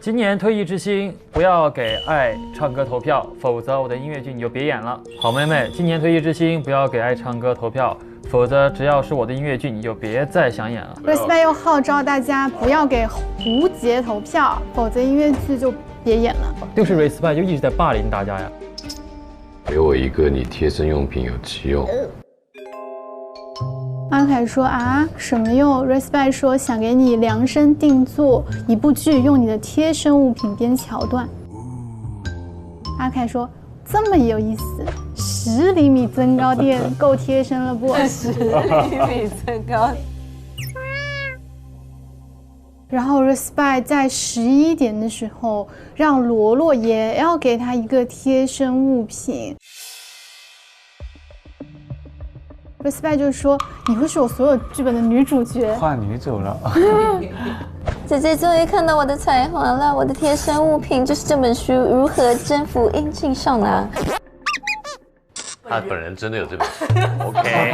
S6: 今年退役之星，不要给爱唱歌投票，否则我的音乐剧你就别演了。好妹妹，今年退役之星，不要给爱唱歌投票，否则只要是我的音乐剧，你就别再想演了。
S5: Respect 又号召大家不要给胡杰投票，否则音乐剧就别演了。
S6: 就是 Respect 就一直在霸凌大家呀。
S9: 给我一个你贴身用品有急用。
S5: 阿凯说啊，什么用 ？Respect 说想给你量身定做一部剧，用你的贴身物品编桥段。阿凯说这么有意思，10厘米增高垫够贴身了不？10
S10: 厘米增高。
S5: 然后 Respect 在11点的时候，让罗罗也要给他一个贴身物品。Respect 就说：“你会是我所有剧本的女主角。”
S8: 换女主了。
S10: 姐姐终于看到我的才华了，我的贴身物品就是这本书《如何征服英俊少男》。
S9: 他本人真的有这本书。OK。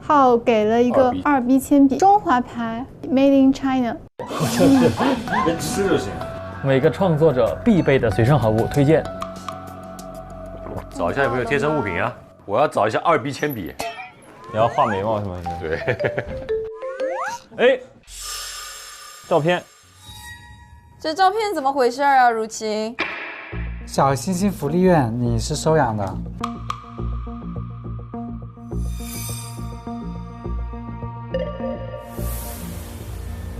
S5: 浩给了一个2B 铅笔，中华牌 ，Made in China。
S4: 跟吃就行。
S6: 每个创作者必备的随身好物推荐。
S9: 找一下有没有贴身物品啊？我要找一下2B 铅笔。
S4: 你要画眉毛是吗？
S9: 对。
S4: 哎，照片。
S10: 这照片怎么回事啊，如晴？
S8: 小星星福利院，你是收养的？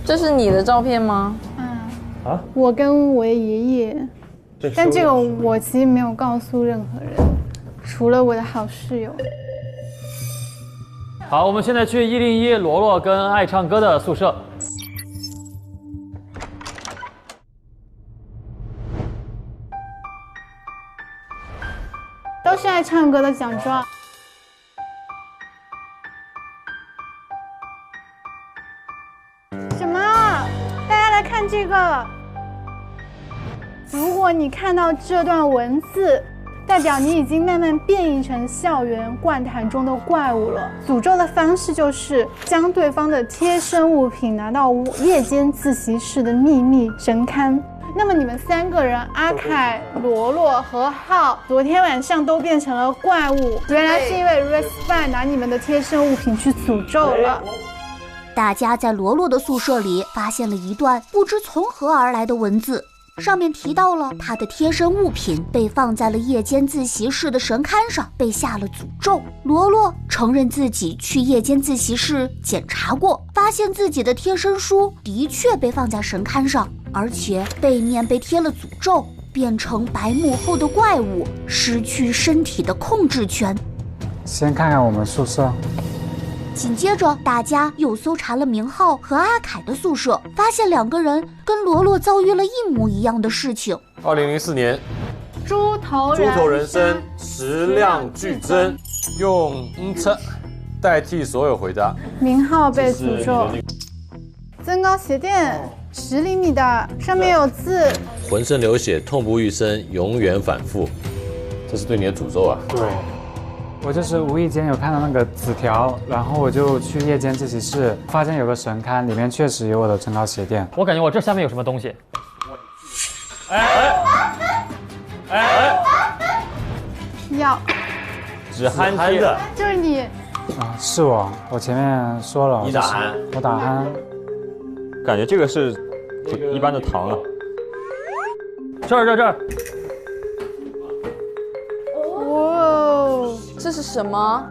S10: 这是你的照片吗？
S5: 啊，我跟我爷爷。但这个我其实没有告诉任何人，除了我的好室友。
S6: 好，我们现在去101罗罗跟爱唱歌的宿舍。
S5: 都是爱唱歌的奖状。什么？大家来看这个。如果你看到这段文字，代表你已经慢慢变异成校园怪谈中的怪物了。诅咒的方式就是将对方的贴身物品拿到夜间自习室的秘密神龛。那么你们3个人，阿凯、罗罗和浩，昨天晚上都变成了怪物，原来是因为 Respect 拿你们的贴身物品去诅咒了。
S2: 大家在罗罗的宿舍里发现了一段不知从何而来的文字。上面提到了他的贴身物品被放在了夜间自习室的神龛上，被下了诅咒。罗罗承认自己去夜间自习室检查过，发现自己的贴身书的确被放在神龛上，而且背面被贴了诅咒，变成白幕后的怪物，失去身体的控制权。
S8: 先看看我们宿舍。
S2: 紧接着，大家又搜查了明浩和阿凯的宿舍，发现2个人跟罗罗遭遇了一模一样的事情。
S9: 2004年，
S5: 猪头
S9: 人生食量剧增，用测代替所有回答。
S5: 明浩被诅咒，增高鞋垫10厘米的，上面有字：
S9: 浑身流血，痛不欲生，永远反复。这是对你的诅咒啊！
S8: 对。我就是无意间有看到那个纸条，然后我就去夜间自习室，发现有个神龛，里面确实有我的增高鞋垫。
S6: 我感觉我这下面有什么东西。
S5: 要
S4: 止鼾贴，
S5: 就是你
S8: 啊，是我前面说了，
S9: 你打鼾，
S8: 我打鼾。
S4: 感觉这个是一般的糖啊。
S6: 这儿。
S10: 这是什么？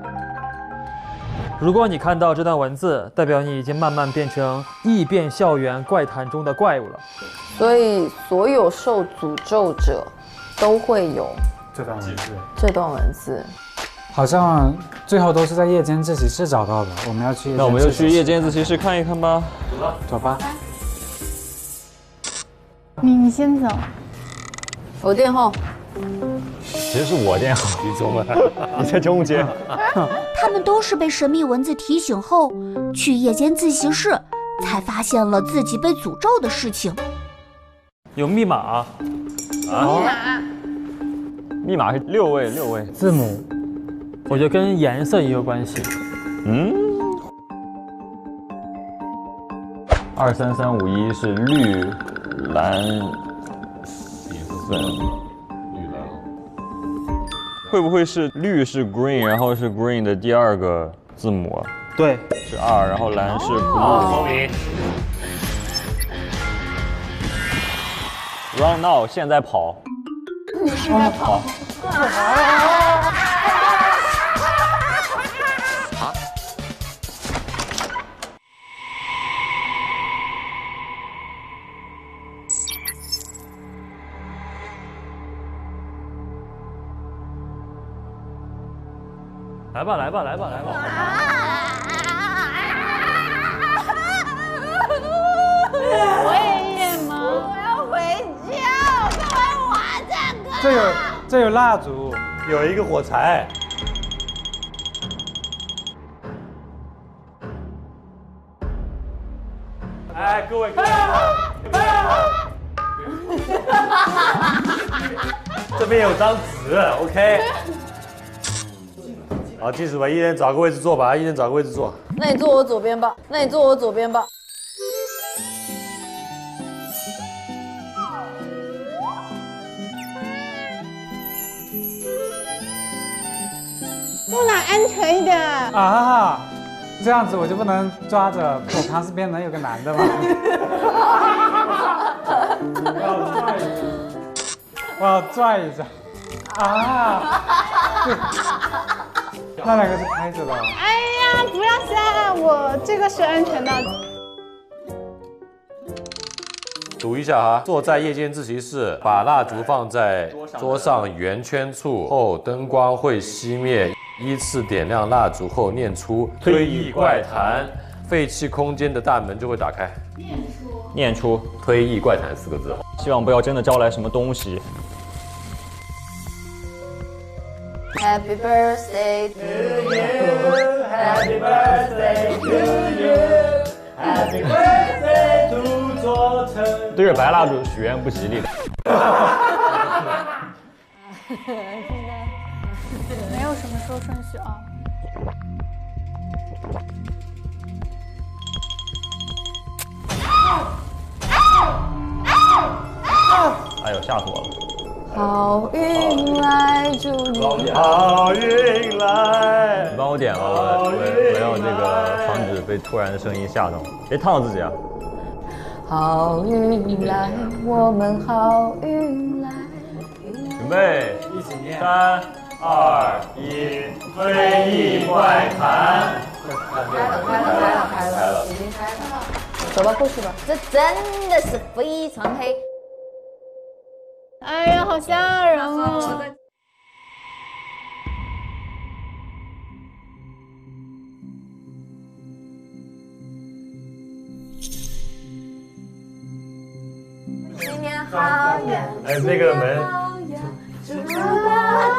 S6: 如果你看到这段文字，代表你已经慢慢变成异变校园怪谈中的怪物了。
S10: 所以所有受诅咒者都会有
S8: 这段文字。好像最后都是在夜间自习室找到的。我们要去，
S4: 那我们就去夜间自习室看一看吧。
S8: 走吧。
S5: 你先走。
S10: 我垫后。
S4: 其实是我垫好，你在中间。
S2: 他们都是被神秘文字提醒后，去夜间自习室，才发现了自己被诅咒的事情。
S6: 有密码啊？
S4: 密码是6位
S8: 字母，
S6: 我觉得跟颜色也有关系。
S4: 23351是绿、蓝、粉。会不会是绿是 green， 然后是 green 的第2个字母？
S6: 对，
S4: 是2，然后蓝是 blue。
S9: 聪明。
S4: Run now， 现在跑。
S5: 你现在跑。
S6: 来吧，来吧，来吧，来吧。
S5: 我也演吗？
S10: 我要回家，我干嘛玩这个？
S8: 这有蜡烛，
S3: 有一个火柴。哎，各位，这边有张纸 ，OK。好，记住吧，一人找个位置坐吧，一人找个位置坐。
S10: 那你坐我左边吧，那你坐我左边吧。
S5: 坐哪安全一点？
S8: 啊，这样子我就不能抓着我旁边能有个男的吗？我要拽一下。啊！那两个是开着的。
S5: 哎呀，不要吓我，这个是安全的。
S9: 读一下哈，坐在夜间自习室，把蜡烛放在桌上圆圈处后，灯光会熄灭。依次点亮蜡烛后，念出“推意怪谈”，废弃空间的大门就会打开。
S4: 念出
S9: “推意怪谈”4个字。
S4: 希望不要真的招来什么东西。
S10: Happy birthday to you, Happy birthday to you, Happy birthday to
S4: 左晨。对着白蜡烛许愿不吉利的。
S5: 没有什么说顺序啊。
S4: 哎呦，吓死我了！
S10: 好运来祝你
S3: 好运来。
S4: 你帮我点了，我要这个防止被突然的声音吓到，别烫到自己啊！
S10: 好运来，我们好运来。
S4: 准备，一起念，3、2、1，推意怪谈。
S10: 开了，已经开了。走吧，过去吧。这真的是非常黑。
S5: 哎呀，好吓人哦！
S10: 新年好呀！
S3: 哎，那个门。
S10: 祝大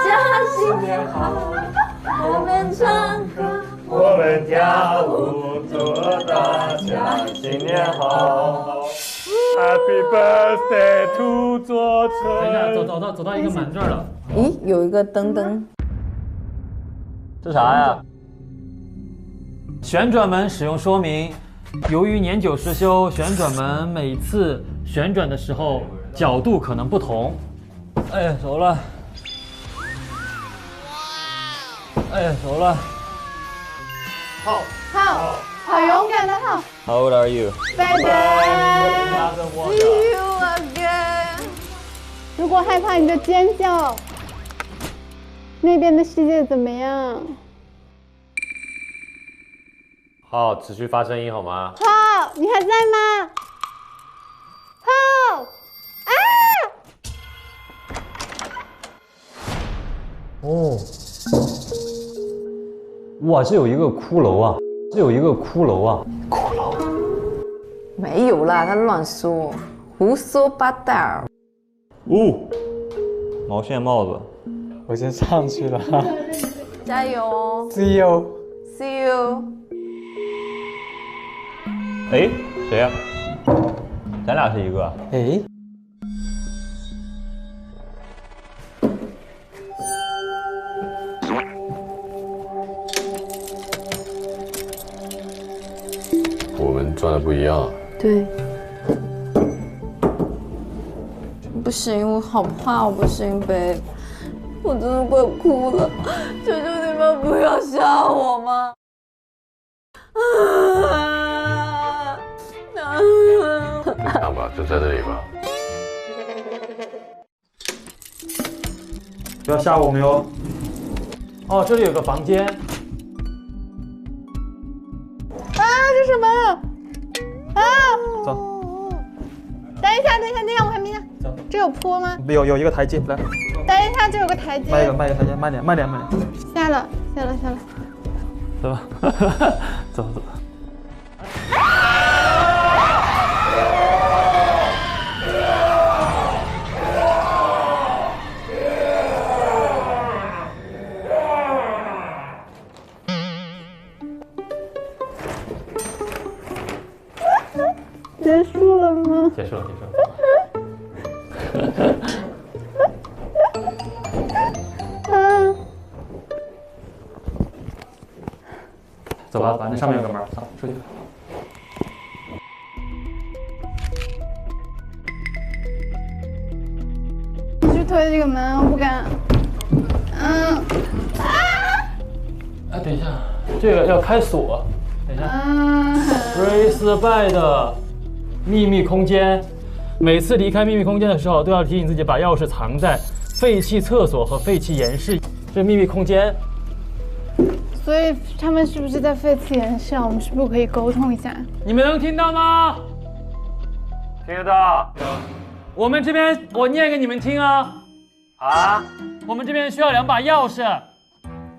S10: 家新年好！我们唱歌，
S3: 我们跳舞，祝大家新年好。Happy birthday to 左晨。
S6: 等一下，走到一个门这儿了。
S10: 咦，有一个灯灯。
S4: 这啥呀？
S6: 旋转门使用说明：由于年久失修，旋转门每次旋转的时候角度可能不同。哎，走了。哎，走了。
S5: 好勇敢的浩。
S4: How old are you?
S5: Baby, see you again。如果害怕你就尖叫。那边的世界怎么样？
S9: 好，持续发声音好吗？
S5: 浩，你还在吗？浩，啊！
S4: 哦，哇，这有一个骷髅啊！这有一个骷髅啊！
S10: 骷髅？没有啦，他乱说，胡说八道。
S4: 哦，毛线帽子。
S8: 我先上去了。
S10: 加油哦
S8: ！See you。
S10: See you。
S4: 哎，谁呀？咱俩是一个。
S8: 哎。
S9: 我们转的不一样。
S10: 对。不行，我好怕，我不行，babe。我真的快哭了，求求你们不要吓我吗？
S9: 你看吧，就在这里吧。
S3: 不要吓我们哟。
S6: 哦，这里有个房间。
S5: 啊，这什么？啊！
S3: 走。
S5: 等一下，我还没呢。
S3: 走。
S5: 这有坡吗？
S3: 有一个台阶，来。
S5: 等一下，这有个台阶。
S3: 迈一个台阶，慢点。
S5: 下了。下来。
S6: 走吧，走。
S5: 结束了吗？
S6: 结束了。走吧，把那上面有个门，走出去。
S5: 你去推这个门，我不敢。
S6: 等一下，这个要开锁。等一下。瑞斯拜的秘密空间，每次离开秘密空间的时候，都要提醒自己把钥匙藏在废弃厕所和废弃岩室。这秘密空间。
S5: 所以他们是不是在废弃岩室？我们是不是可以沟通一下？
S6: 你们能听到吗？
S3: 听得到。
S6: 我们这边我念给你们听啊。
S3: 啊？
S6: 我们这边需要2把钥匙，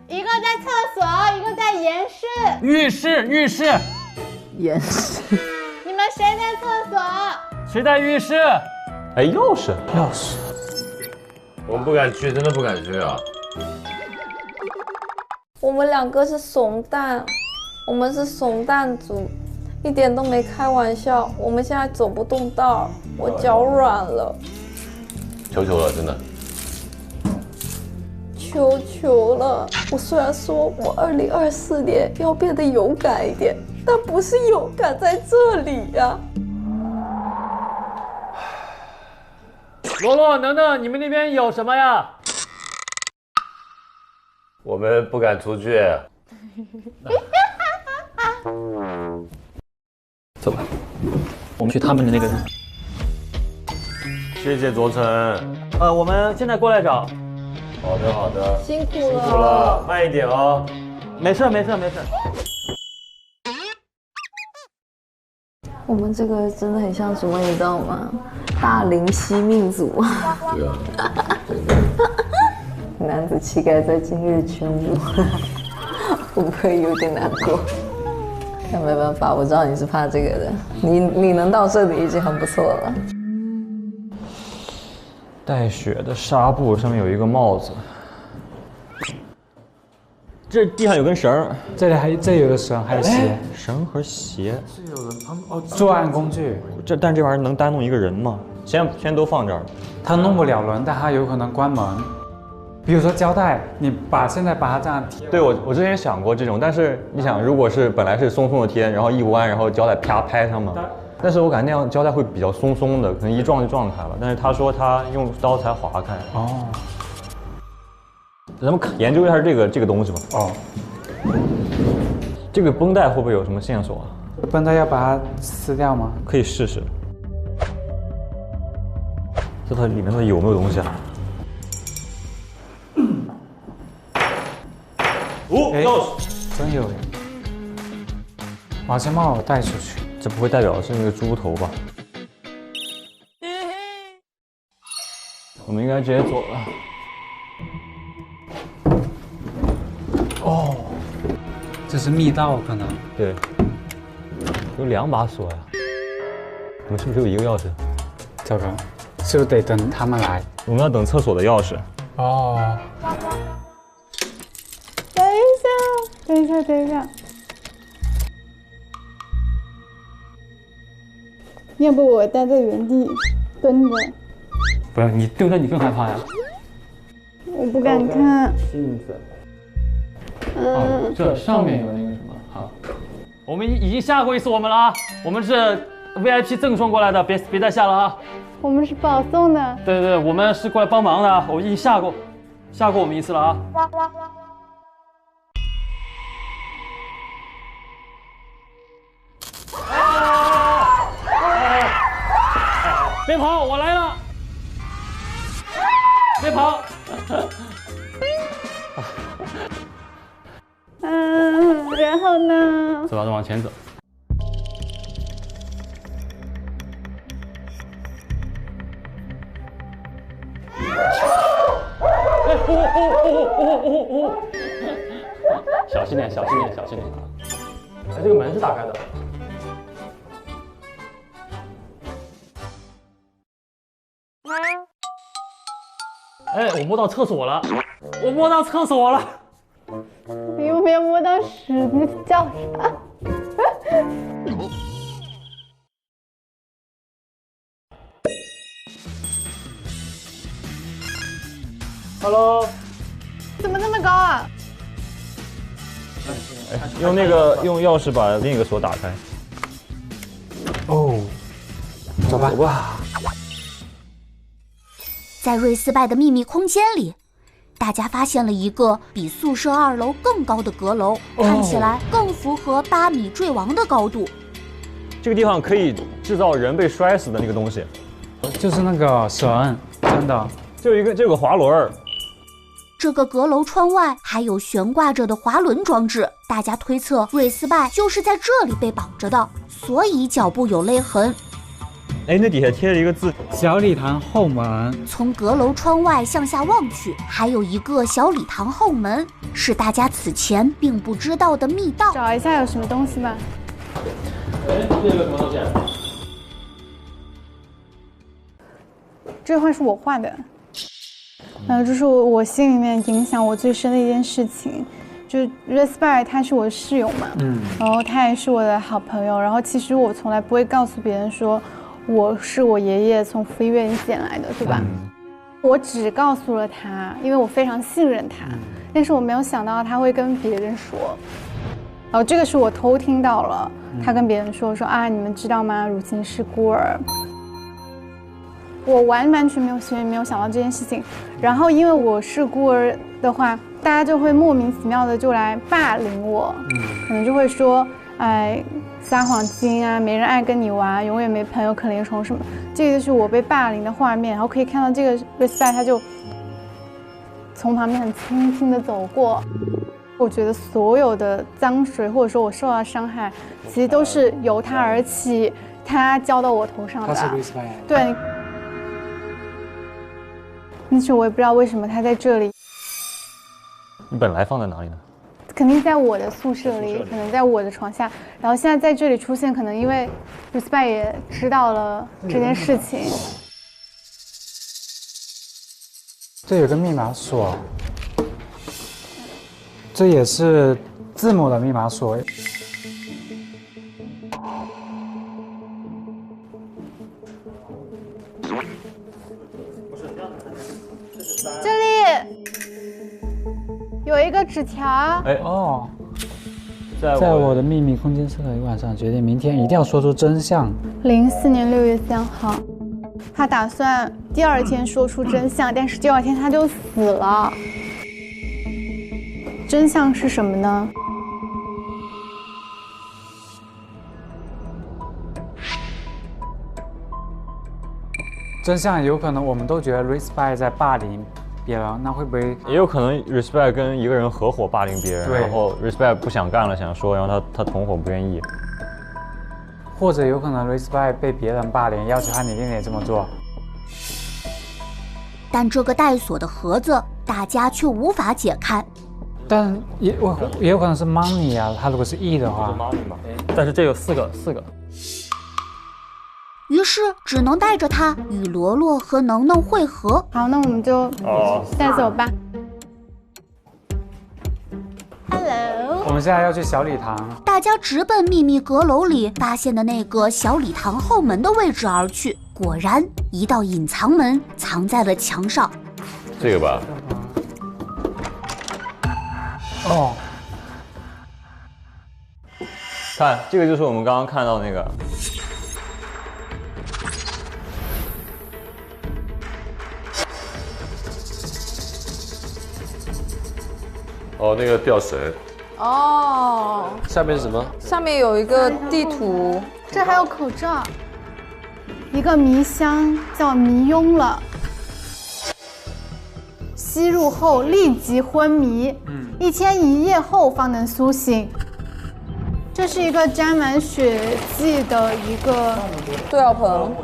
S5: 一个在厕所，一个在岩室。
S6: 浴室。
S10: 岩室。
S5: 你们谁在厕所？
S6: 谁在浴室？
S4: 哎，钥匙。
S9: 我们不敢去，真的不敢去啊！
S10: 我们2个是怂蛋，我们是怂蛋组，一点都没开玩笑。我们现在走不动道，我脚软了，
S9: 求了，真的。
S10: 求了！我虽然说我2024年要变得勇敢一点，但不是勇敢在这里呀。
S6: 罗，能能，你们那边有什么呀？
S9: 我们不敢出去。
S6: 走吧，我们去他们的那个。
S4: 谢谢卓成。
S6: 我们现在过来找。
S9: 好的。
S10: 辛苦了，
S4: 慢一点哦。
S6: 没事。
S10: 我们这个真的很像什么，你知道吗？大龄惜命族。
S9: 对啊。
S10: 男子气概在今日全无，会不会有点难过？但没办法，我知道你是怕这个的，你能到这里已经很不错了。
S4: 带血的纱布上面有一个帽子，这地上有根绳，
S8: 这里有个绳，还有鞋，
S4: 绳和鞋。
S8: 是有人作案工具。
S4: 但这玩意儿能单弄一个人吗？先都放这儿。
S8: 他弄不了人，但他有可能关门。比如说胶带，你现在把它这样贴。
S4: 对，我之前想过这种，但是你想，如果是本来是松松的贴，然后一弯，然后胶带啪拍上嘛，但是我感觉那样胶带会比较松松的，可能一撞就撞开了。但是他说他用刀才划开。
S8: 哦。
S4: 咱们研究一下这个东西吧。
S8: 哦。
S4: 这个绷带会不会有什么线索啊？
S8: 绷带要把它撕掉吗？
S4: 可以试试。这它里面到底有没有东西啊？
S8: 钥匙，真有耶！把这帽子带出去，
S4: 这不会代表是那个猪头吧？我们应该直接走了。
S8: 哦，这是密道可能。
S4: 对，有2把锁呀。我们是不是有一个钥匙？
S8: 这个是不是得等他们来？
S4: 我们要等厕所的钥匙。
S8: 哦。
S5: 等一下，要不我待在原地蹲着？
S6: 不要，你蹲着你更害怕呀。
S5: 我不敢看。
S6: 镜子。这上面有那个什么？好，我们已经下过一次我们了啊，我们是 VIP 赠送过来的，别再下了啊。
S5: 我们是保送的。
S6: 对，我们是过来帮忙的，我已经下过我们一次了啊。别跑，我来了！别跑！
S5: 然后呢？
S6: 走吧，再往前走。小心点，小心点，小心点。哎，这个门是打开的。哎，我摸到厕所了，我摸到厕所了。
S5: 你又没有摸到屎，你叫啥？
S6: Hello，
S5: 怎么那么高啊？
S4: 用钥匙把另一个锁打开。
S8: 哦，走吧。
S4: 哇！
S2: 在瑞斯拜的秘密空间里，大家发现了一个比宿舍2楼更高的阁楼，看起来更符合8米坠亡的高度。
S4: 这个地方可以制造人被摔死的那个东西，
S8: 就是那个绳，真的。
S4: 就有个滑轮儿。
S2: 这个阁楼窗外还有悬挂着的滑轮装置，大家推测瑞斯拜就是在这里被绑着的，所以脚部有勒痕。
S4: 哎，那底下贴了一个字：
S8: 小礼堂后门。
S2: 从阁楼窗外向下望去，还有一个小礼堂后门，是大家此前并不知道的密道。
S5: 找一下有什么东西吧。
S6: 哎，这个什么东西？
S5: 这画是我画的。 这是我心里面影响我最深的一件事情，就是 Respect 他是我的室友嘛，然后他也是我的好朋友，然后其实我从来不会告诉别人说我是我爷爷从福利院里捡来的，对吧？我只告诉了他，因为我非常信任他，但是我没有想到他会跟别人说，然后这个是我偷听到了，他跟别人说啊，你们知道吗？汝晴是孤儿。 我完全没有想到这件事情，然后因为我是孤儿的话，大家就会莫名其妙的就来霸凌我，可能就会说，哎，撒谎精啊，没人爱跟你玩，永远没朋友，可怜虫什么，这个就是我被霸凌的画面。然后可以看到这个 Respect 他就从旁边很轻轻的走过。我觉得所有的脏水或者说我受到伤害，其实都是由他而起，他浇到我头上的。
S8: 他是 Respect。
S5: 对。 但是我也不知道为什么他在这里。
S4: 你本来放在哪里呢？
S5: 肯定在我的宿舍里，可能在我的床下。然后现在在这里出现，可能因为 Respect 也知道了这件事情。
S8: 这有个密码锁，这也是字母的密码锁。
S5: 这里有一个纸条。
S4: 哎
S8: 哦，在我的秘密空间思考一晚上，决定明天一定要说出真相。
S5: 04年6月3号，他打算第2天说出真相，但是第2天他就死了。真相是什么呢？
S8: 真相有可能，我们都觉得 Respect 在霸凌别人，那会不会
S4: 也有可能 Respect 跟一个人合伙霸凌别人，然后 Respect 不想干了，想说，然后他同伙不愿意，
S8: 或者有可能 Respect 被别人霸凌，要求他你一定得这么做。
S2: 但这个带锁的盒子，大家却无法解开。
S8: 但也有可能是 Money 啊，他如果是 E 的话，
S6: 但是这有四个。
S2: 于是只能带着他与罗罗和能能会合。
S5: 好，那我们就带走吧。Hello，
S8: 我们现在要去小礼堂。
S2: 大家直奔秘密阁楼里发现的那个小礼堂后门的位置而去。果然，一道隐藏门藏在了墙上。
S9: 这个吧。
S8: 哦，
S4: 看这个就是我们刚刚看到那个。
S9: 哦，那个吊绳。
S11: 哦，
S9: 下面是什么？
S11: 上面有一个地图，
S5: 这还有口罩，一个迷香叫迷庸了，吸入后立即昏迷，1天1夜后方能苏醒。这是一个沾满血迹的一个
S11: 对药盆，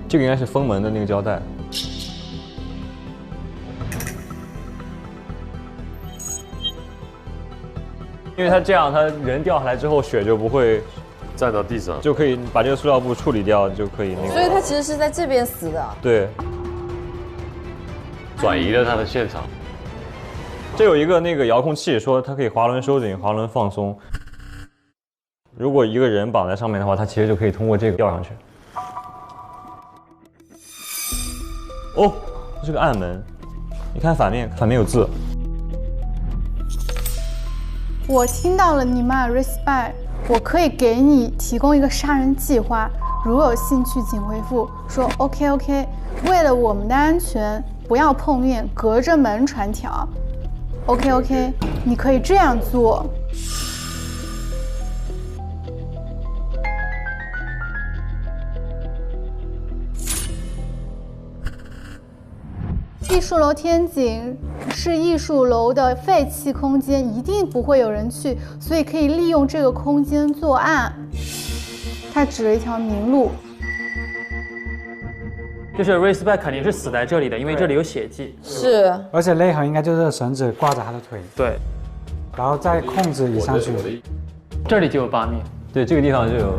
S4: 这个应该是封门的那个胶带。因为它这样，它人掉下来之后血就不会
S9: 站到地上，
S4: 就可以把这个塑料布处理掉，就可以那个。
S11: 所以他其实是在这边死的。
S4: 对，
S9: 转移了他的现场。
S4: 这有一个那个遥控器，说它可以滑轮收紧、滑轮放松。如果一个人绑在上面的话，它其实就可以通过这个吊上去。哦，这是个暗门，你看反面有字。
S5: 我听到了你骂 respect， 我可以给你提供一个杀人计划，如有兴趣请回复说 OK， 为了我们的安全，不要碰面，隔着门传条。OK， 你可以这样做。艺术楼天井是艺术楼的废弃空间，一定不会有人去，所以可以利用这个空间作案。他指了一条明路，
S6: 就是 respect 肯定是死在这里的，因为这里有血迹。
S11: 是，
S8: 而且勒痕应该就是绳子挂着他的腿，
S6: 对，
S8: 然后再控制移上去。
S6: 这里就有8米，
S4: 对，这个地方就有。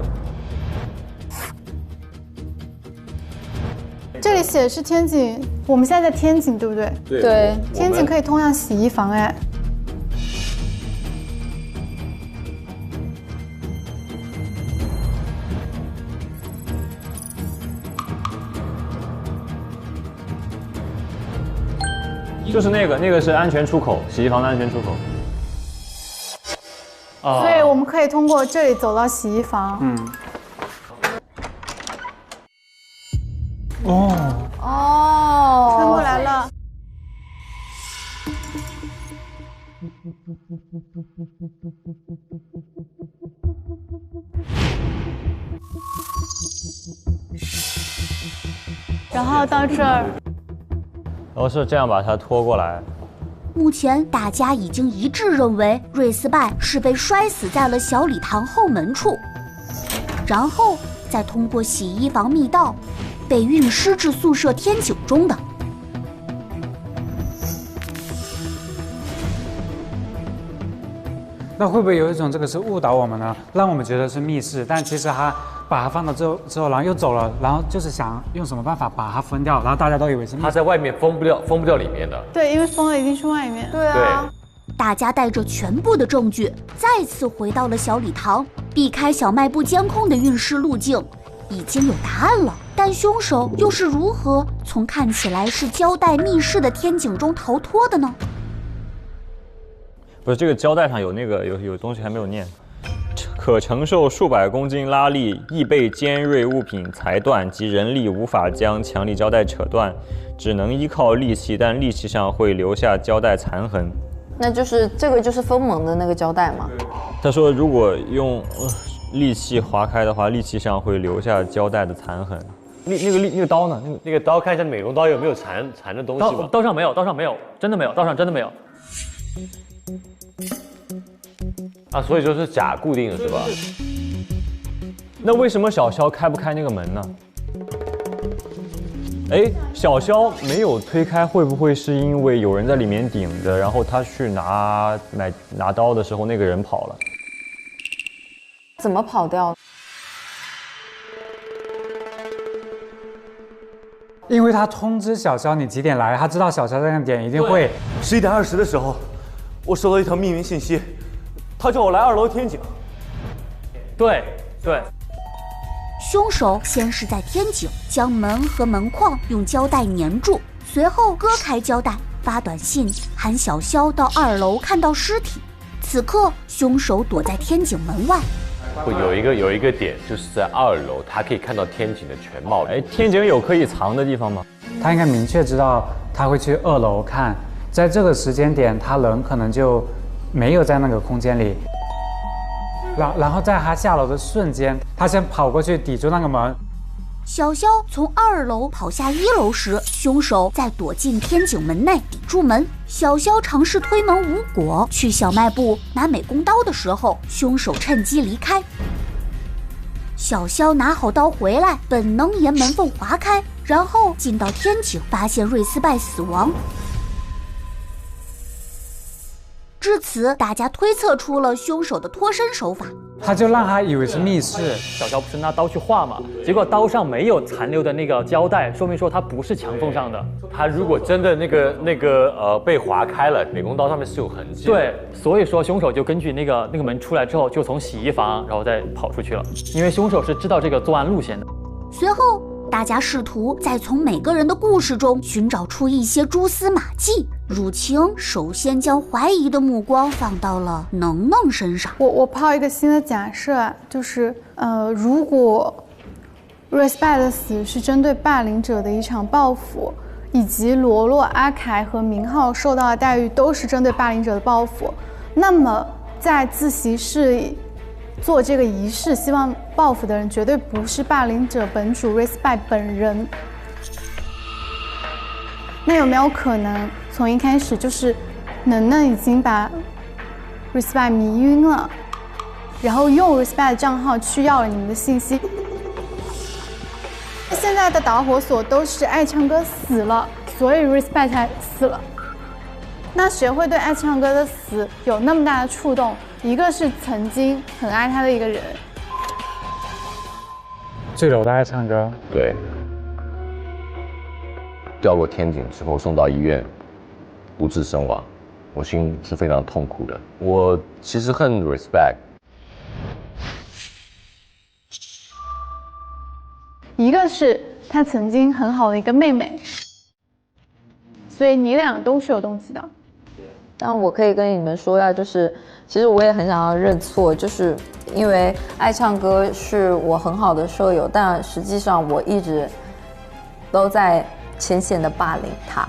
S5: 这里写的是天井，我们现在在天井，对不对？
S11: 对，
S5: 天井可以通向洗衣房，哎。
S4: 就是那个是安全出口，洗衣房的安全出口。
S5: 所以我们可以通过这里走到洗衣房。穿过来了。然后到这儿。
S4: 然后是这样把它拖过来。
S2: 目前大家已经一致认为瑞斯拜是被摔死在了小礼堂后门处，然后再通过洗衣房密道被运尸至宿舍天井中的。
S8: 那会不会有一种这个是误导我们呢？让我们觉得是密室，但其实他把它放到之后，然后又走了，然后就是想用什么办法把它封掉，然后大家都以为是密室。
S9: 他在外面封不掉里面的。
S5: 对，因为封了一定是外面。
S11: 对啊。
S2: 大家带着全部的证据，再次回到了小礼堂，避开小卖部监控的运尸路径，已经有答案了。但凶手又是如何从看起来是胶带密室的天井中逃脱的呢？
S4: 不是，这个胶带上有那个有东西还没有念，可承受数百公斤拉力，易被尖锐物品裁断及人力无法将强力胶带扯断，只能依靠利器，但利器上会留下胶带残痕。
S11: 那就是这个就是封蒙的那个胶带吗？
S4: 他说，如果用利器划开的话，利器上会留下胶带的残痕。那个刀呢？
S9: 那个刀看一下美工刀有没有残的东西吧。
S6: 刀上没有，真的没有，刀上真的没有。
S9: 啊，所以就是假固定的是吧？
S4: 那为什么小肖开不开那个门呢？哎，小肖没有推开，会不会是因为有人在里面顶着，然后他去拿刀的时候，那个人跑了？
S11: 怎么跑掉？
S8: 因为他通知小肖你几点来，他知道小肖在那个点一定会。
S3: 11点20的时候，我收到一条匿名信息，他叫我来2楼天井。
S6: 对。
S2: 凶手先是在天井将门和门框用胶带粘住，随后割开胶带，发短信喊小肖到2楼看到尸体。此刻，凶手躲在天井门外。
S9: 有一个点，就是在2楼，他可以看到天井的全貌。
S4: 哎，天井有可以藏的地方吗？
S8: 他应该明确知道他会去2楼看，在这个时间点，他人可能就没有在那个空间里。然后在他下楼的瞬间，他先跑过去抵住那个门。
S2: 小肖从2楼跑下1楼时，凶手在躲进天井门内抵住门。小肖尝试推门无果，去小卖部拿美工刀的时候，凶手趁机离开。小肖拿好刀回来，本能沿门缝划开，然后进到天井，发现瑞斯拜死亡。至此，大家推测出了凶手的脱身手法。
S8: 他就让他以为是密室。
S6: 小乔不是拿刀去划嘛，结果刀上没有残留的那个胶带，说明说它不是墙缝上的。
S9: 他如果真的被划开了，美工刀上面是有痕迹的。
S6: 对，所以说凶手就根据那个门出来之后，就从洗衣房然后再跑出去了，因为凶手是知道这个作案路线的。
S2: 随后，大家试图再从每个人的故事中寻找出一些蛛丝马迹。汝晴首先将怀疑的目光放到了能能身上。
S5: 我抛一个新的假设，就是如果 Respect 的死是针对霸凌者的一场报复，以及罗罗、阿凯和明浩受到的待遇都是针对霸凌者的报复，那么在自习室里做这个仪式希望报复的人绝对不是霸凌者本主 Respect 本人。那有没有可能从一开始就是能能已经把 Respect 迷晕了，然后用 Respect 的账号去要了你们的信息？现在的导火索都是爱唱歌死了，所以 Respect 才死了。那谁会对爱唱歌的死有那么大的触动？一个是曾经很爱他的一个人，
S8: 坠楼的爱唱歌。
S9: 对，掉过天井之后送到医院，不治身亡，我心是非常痛苦的。我其实恨 Respect。
S5: 一个是他曾经很好的一个妹妹，所以你俩都是有动机的。
S11: 但我可以跟你们说呀，就是其实我也很想要认错，就是因为爱唱歌是我很好的舍友，但实际上我一直都在浅显的霸凌他，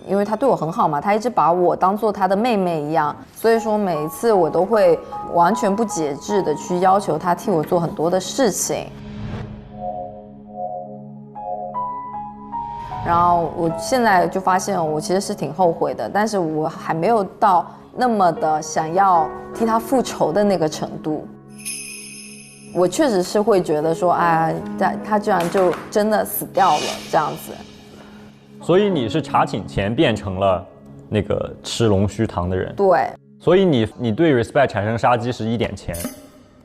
S11: 因为他对我很好嘛，他一直把我当做他的妹妹一样，所以说每一次我都会完全不节制的去要求他替我做很多的事情。然后我现在就发现我其实是挺后悔的，但是我还没有到那么的想要替他复仇的那个程度。我确实是会觉得说，哎，他居然就真的死掉了这样子。
S4: 所以你是查寝前变成了那个吃龙须糖的人。
S11: 对。
S4: 所以你对 Respect 产生杀机是1点前，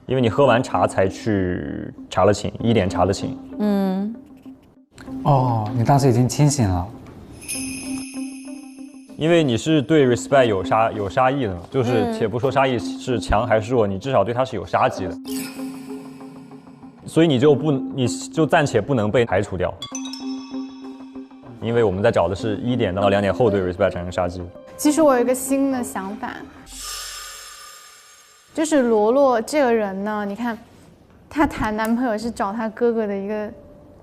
S4: 因为你喝完茶才去查了寝，1点查了寝。
S11: 嗯。
S8: 哦，你当时已经清醒了。
S4: 因为你是对 Respect 有杀意的嘛，就是且不说杀意是强还是弱，你至少对他是有杀机的，所以你就暂且不能被排除掉，因为我们在找的是1点到2点后对 Respect 产生杀机。
S5: 其实我有一个新的想法，就是罗罗这个人呢，你看，她谈男朋友是找她哥哥的一个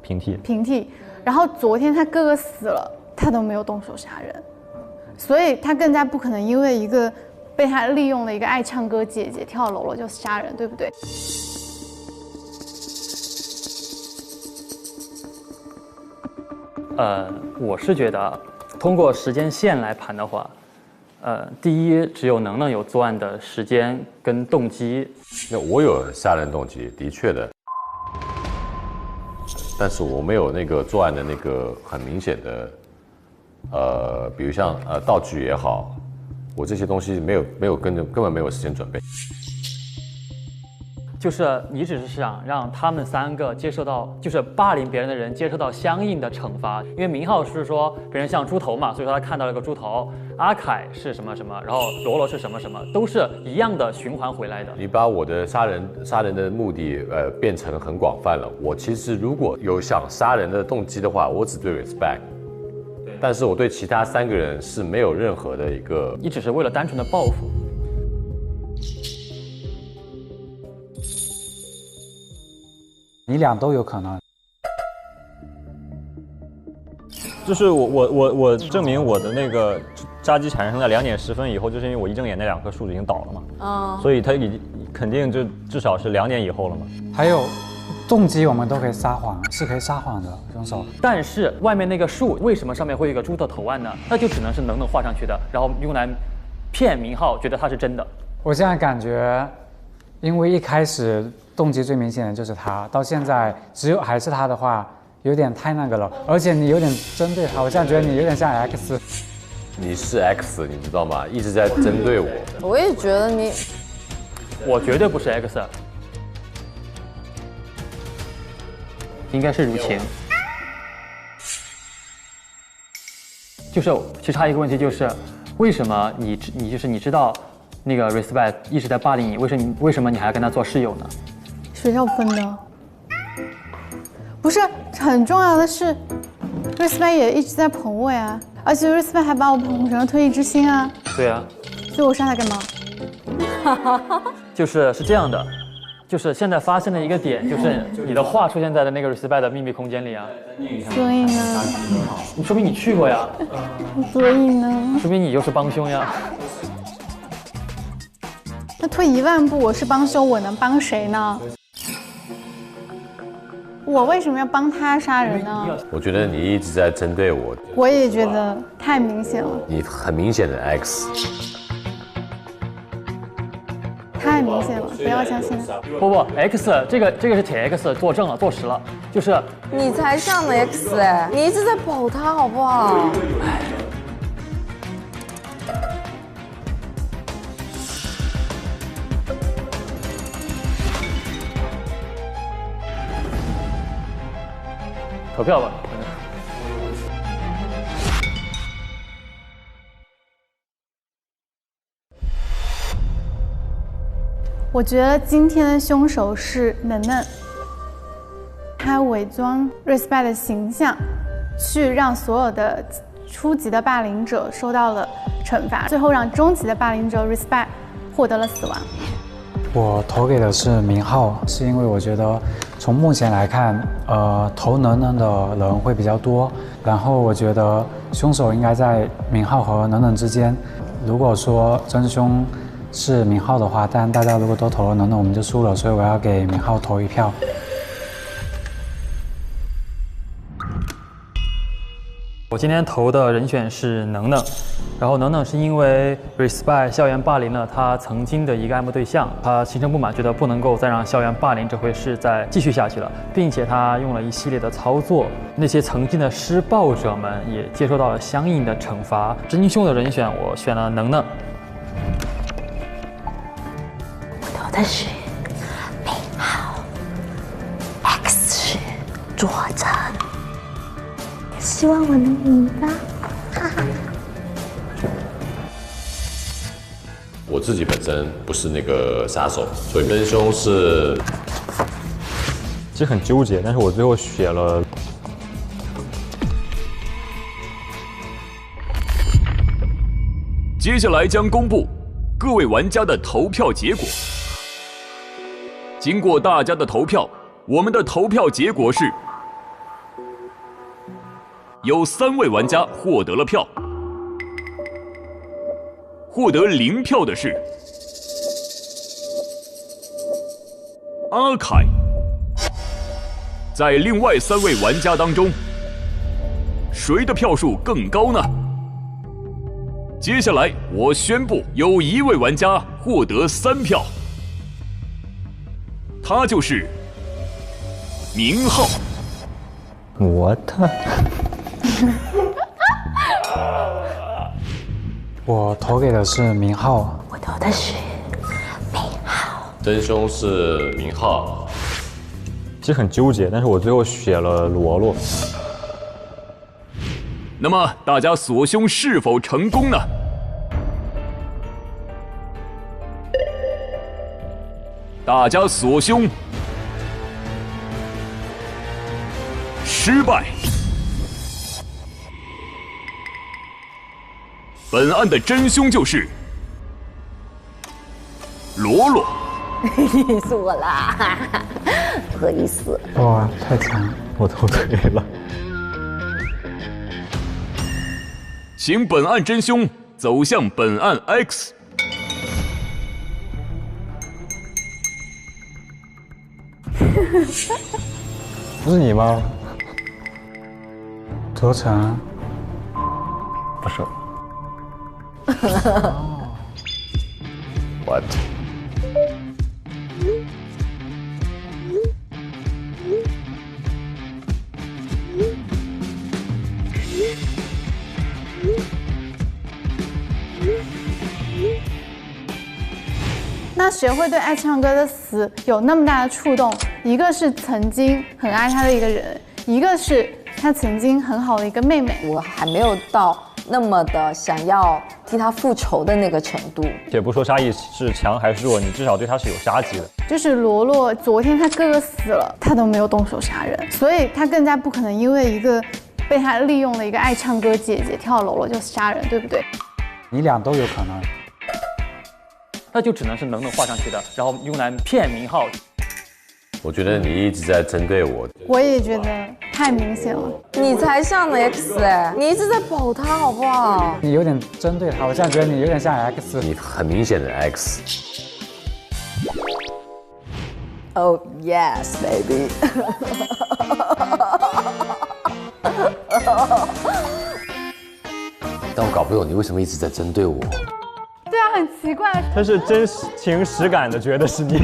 S4: 平替，
S5: 然后昨天她哥哥死了，她都没有动手杀人。所以他更加不可能因为一个被他利用的一个爱唱歌姐姐跳楼了就杀人，对不对？
S6: 我是觉得通过时间线来盘的话，第一只有能有作案的时间跟动机。
S9: 那我有杀人动机，的确的，但是我没有那个作案的那个很明显的。比如像道具也好，我这些东西没有根本没有时间准备。
S6: 就是你只是想让他们3个接受到，就是霸凌别人的人接受到相应的惩罚。因为明浩是说别人像猪头嘛，所以说他看到了个猪头。阿凯是什么什么，然后罗罗是什么什么，都是一样的循环回来的。
S9: 你把我的杀人的目的变成很广泛了。我其实如果有想杀人的动机的话，我只对 Respect。但是我对其他3个人是没有任何的一个，
S6: 你只是为了单纯的报复。
S8: 你俩都有可能。
S4: 就是我证明我的那个杀机产生在2点10分以后，就是因为我一睁眼那2棵树已经倒了嘛，所以他肯定就至少是2点以后了嘛。
S8: 还有。动机我们都可以撒谎，是可以撒谎的凶手。
S6: 但是外面那个树为什么上面会有一个猪的头案呢？那就只能是能画上去的，然后用来骗明浩，觉得它是真的。
S8: 我现在感觉，因为一开始动机最明显的就是他，到现在只有还是他的话，有点太那个了。而且你有点针对他，我现在觉得你有点像 X。
S9: 你是 X， 你知道吗？一直在针对我。
S11: 我也觉得你，
S6: 我绝对不是 X， 应该是如晴。就是其实还有一个问题就是，为什么你知道那个 Respect 一直在霸凌你，为什么你还要跟他做室友呢？
S5: 学校分的，不是很重要的是 ，Respect 也一直在捧我呀，而且 Respect 还把我捧成了退役之星啊。
S6: 对啊，
S5: 所以我杀他干嘛？
S6: 是这样的，就是现在发生了一个点，就是你的画出现在了那个 Respect 的秘密空间里啊。
S5: 所以呢？
S6: 你说明你去过呀。
S5: 所以呢？
S6: 说明你就是帮凶呀。
S5: 那退1万步，我是帮凶，我能帮谁呢？我为什么要帮他杀人呢？
S9: 我觉得你一直在针对我。
S5: 我也觉得太明显了。
S9: 你很明显的 X。
S5: 太明显了，不要相信。
S6: 不 ，X 这个是铁 X 作证了，坐实了，就是
S11: 你才像的 X 哎，你一直在保他好不好？
S6: 投票吧。
S5: 我觉得今天的凶手是能能，他伪装 Respect 的形象，去让所有的初级的霸凌者受到了惩罚，最后让中级的霸凌者 Respect 获得了死亡。
S8: 我投给的是明浩，是因为我觉得从目前来看，投能能的人会比较多，然后我觉得凶手应该在明浩和能能之间。如果说真凶是明浩的话，但大家如果都投了能能，我们就输了，所以我要给明浩投1票。
S6: 我今天投的人选是能能，然后能能是因为 Respect 校园霸凌了他曾经的一个爱慕对象，他心生不满，觉得不能够再让校园霸凌这回事再继续下去了，并且他用了一系列的操作，那些曾经的施暴者们也接受到了相应的惩罚。真凶的人选我选了能能。
S10: 我投的是明浩 ，X 是佐成。希望我能赢吧，哈哈。
S9: 我自己本身不是那个杀手，所以真凶是。
S4: 其实很纠结，但是我最后选了。
S1: 接下来将公布各位玩家的投票结果。经过大家的投票，我们的投票结果是。有3位玩家获得了票，获得0票的是阿凯。在另外3位玩家当中，谁的票数更高呢？接下来我宣布，有1位玩家获得3票，他就是明浩。
S4: 我的。
S8: 我投给的是明浩，
S10: 我投的是明浩。
S9: 真凶是明浩。
S4: 其实很纠结，但是我最后选了罗罗。
S1: 那么大家锁凶是否成功呢？大家锁凶失败。本案的真凶就是罗罗。
S10: 你死我啦！不好意思。
S8: 哇，太惨，
S4: 我投对了。
S1: 请本案真凶走向本案 X。
S4: 不是你吗？
S8: 佐成。
S4: 不是。
S9: What？
S5: 那谁会对爱唱歌的死有那么大的触动？一个是曾经很爱他的一个人，一个是他曾经很好的一个妹妹。
S11: 我还没有到那么的想要替他复仇的那个程度。
S4: 且不说杀意是强还是弱，你至少对他是有杀机的。
S5: 就是罗罗昨天他哥哥死了，他都没有动手杀人，所以他更加不可能因为一个被他利用的一个爱唱歌姐姐跳楼了就杀人，对不对？
S8: 你俩都有可能。
S6: 那就只能是能画上去的，然后用来骗明浩。
S9: 我觉得你一直在针对我，
S5: 我也觉得太明显了。
S11: 你才像 X 哎，你一直在保他好不好？
S8: 你有点针对他，我现在觉得你有点像 X。
S9: 你很明显的 X。Oh
S11: yes, baby 。
S9: 但我搞不懂你为什么一直在针对我。
S5: 对啊，很奇怪。
S4: 他是真情实感的觉得是你。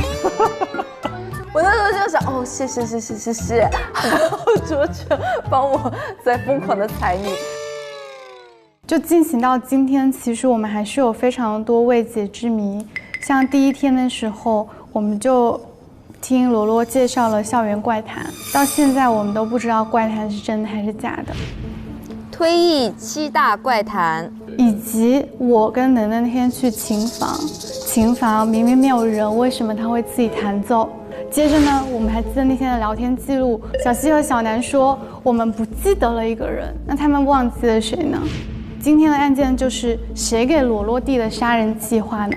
S11: 我那时候就想，哦，谢谢，然后卓哲帮我在疯狂的踩你。
S5: 就进行到今天，其实我们还是有非常多未解之谜。像第一天的时候，我们就听罗罗介绍了校园怪谈，到现在我们都不知道怪谈是真的还是假的。
S11: 推忆7大怪谈，
S5: 以及我跟能能那天去琴房明明没有人，为什么他会自己弹奏？接着呢，我们还记得那天的聊天记录，小西和小南说我们不记得了一个人，那他们忘记了谁呢？今天的案件就是谁给罗罗递的杀人计划呢？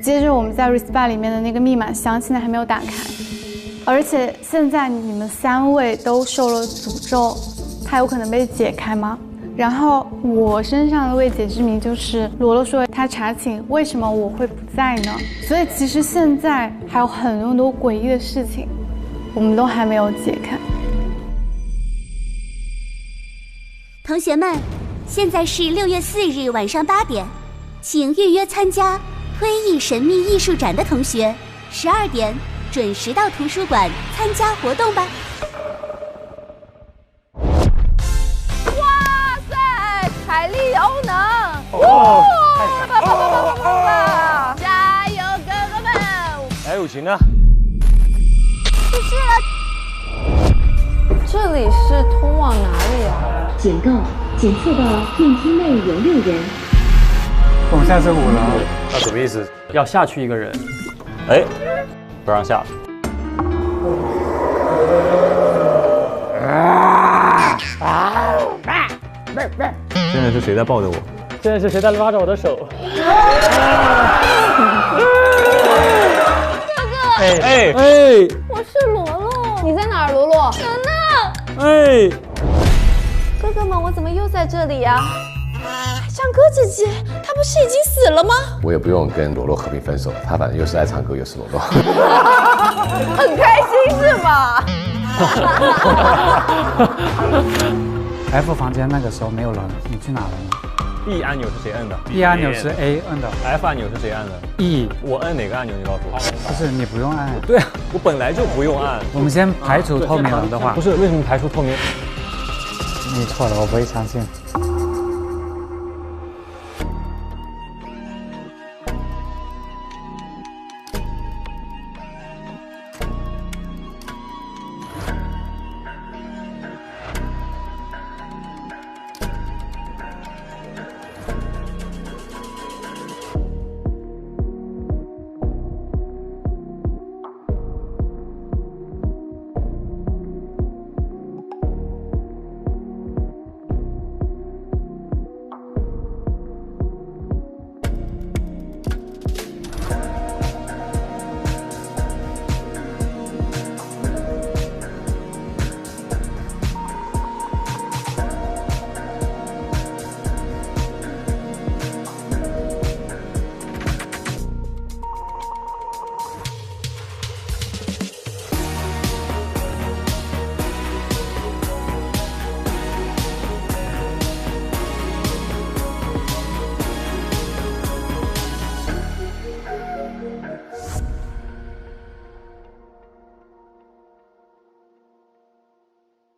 S5: 接着我们在 Respect 里面的那个密码箱现在还没有打开，而且现在你们3位都受了诅咒，它有可能被解开吗？然后我身上的未解之谜就是罗罗说他查寝，为什么我会不在呢？所以其实现在还有很多诡异的事情，我们都还没有解开。
S2: 同学们，现在是6月4日晚上8点，请预约参加推忆神秘艺术展的同学，12点准时到图书馆参加活动吧。
S11: 海力欧能！加油，哥哥们！
S4: 还有情啊！
S11: 出事了！这里是通往哪里啊？
S12: 警告！检测到电梯内有6人。
S8: 我们现在是5楼。
S9: 那什么意思？
S6: 要下去一个人。
S4: 哎，不让下。现在是谁在抱着我？
S6: 现在是谁在拉着我的手？
S11: 我是罗罗，你在哪儿？罗罗，能。哥哥们，我怎么又在这里呀？唱歌姐姐，她不是已经死了吗？
S9: 我也不用跟罗罗和平分手了，他反正又是爱唱歌又是罗罗。
S11: 很开心是吧
S8: ？F 房间那个时候没有人，你去哪了呢
S4: ？B 按钮是谁摁的
S8: ？B 按钮是 A 摁的。
S4: F 按钮是谁按的
S8: ？E。
S4: 我摁哪个按钮？你告诉我。
S8: 不是，你不用按。
S4: 对啊，我本来就不用按。
S8: 我们先排除透明人的话。
S4: 不是，为什么排除透明？
S8: 你错了，我不会相信。